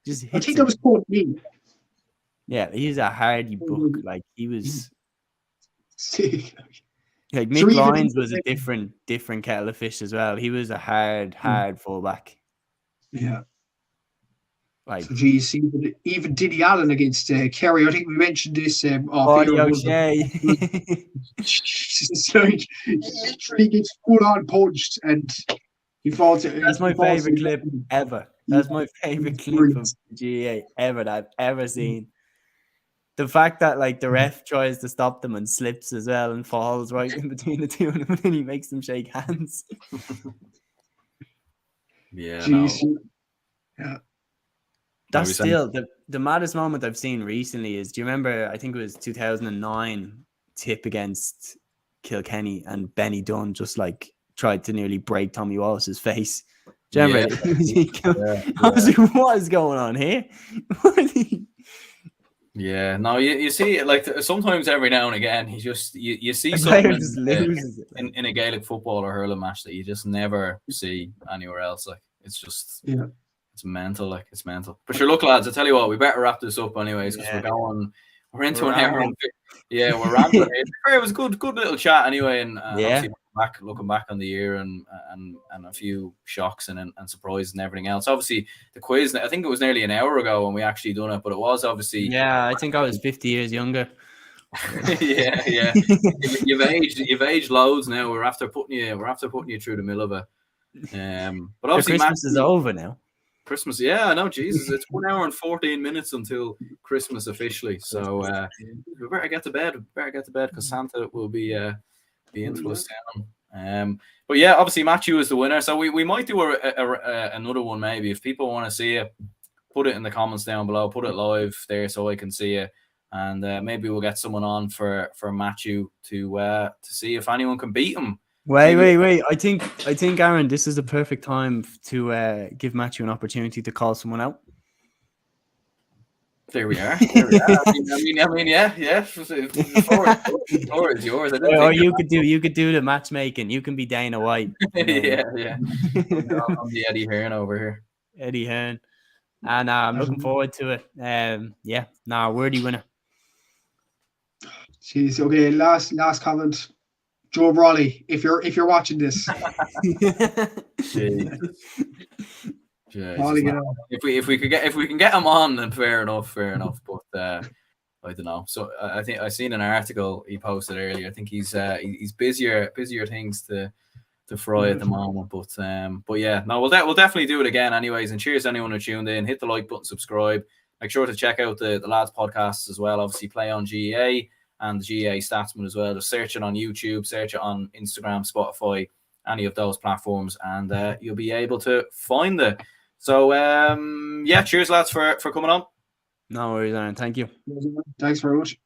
just hits. I think that was called Meath. Yeah, he's a hardy book. Like, he was. Like, Mick Lyons was a different kettle of fish as well. He was a hard fullback. Yeah. Like, so, geez, even Diddy Allen against Kerry. I think we mentioned this. O'Shea. Jesus, like, he literally gets full on punched and he falls. That's my favorite clip ever. That's my favorite clip of GAA ever that I've ever seen. The fact that like the ref tries to stop them and slips as well and falls right in between the two of them, and then he makes them shake hands. Yeah. Jeez. No. Yeah. That's still the maddest moment I've seen recently is, do you remember, I think it was 2009 tip against Kilkenny, and Benny Dunn just like tried to nearly break Tommy Wallace's face. Do you remember? I was like, what is going on here? Yeah, no, you see, like, sometimes every now and again, you see something in a Gaelic football or hurling match that you just never see anywhere else. Like, it's just, it's mental. Like, it's mental. But sure, look, lads, I tell you what, we better wrap this up anyways, because We're into We're an hour. rambling. Yeah, we're rambling. It was good little chat anyway, and Yeah. obviously looking back on the year and a few shocks and surprises and everything else. Obviously, the quiz. I think it was nearly an hour ago when we actually done it, but it was obviously. Yeah, I think I was 50 years younger. yeah. You've aged loads now. We're after putting you through the mill of it. But obviously, Christmas is over now. Christmas, yeah, I know, Jesus, it's 1 hour and 14 minutes until Christmas officially. So we better get to bed. Because Santa will be into us soon. But yeah, obviously Matthew is the winner. So we might do another one maybe if people want to see it. Put it in the comments down below. Put it live there so I can see it, and maybe we'll get someone on for Matthew to see if anyone can beat him. Wait. I think, Aaron, this is the perfect time to give Matthew an opportunity to call someone out. There we are. I mean, yeah. The floor is yours. Or you could do the matchmaking. You can be Dana White. Yeah. I'm the Eddie Hearn over here. Eddie Hearn. And I'm looking forward to it. Worthy winner. Jeez, okay, last comment. Joe Brawley, if you're watching this. If we can get him on, then fair enough. But I don't know. So I think I seen an article he posted earlier. I think he's busier things to fry at the moment. But yeah, no, we'll definitely do it again anyways. And cheers to anyone who tuned in. Hit the like button, subscribe. Make sure to check out the lads podcasts as well. Obviously, play on GAA and the GAA Statsman as well. Just search it on YouTube, search it on Instagram, Spotify, any of those platforms, and you'll be able to find it. So cheers lads for coming on. No worries, Aaron. Thank you. Thanks very much.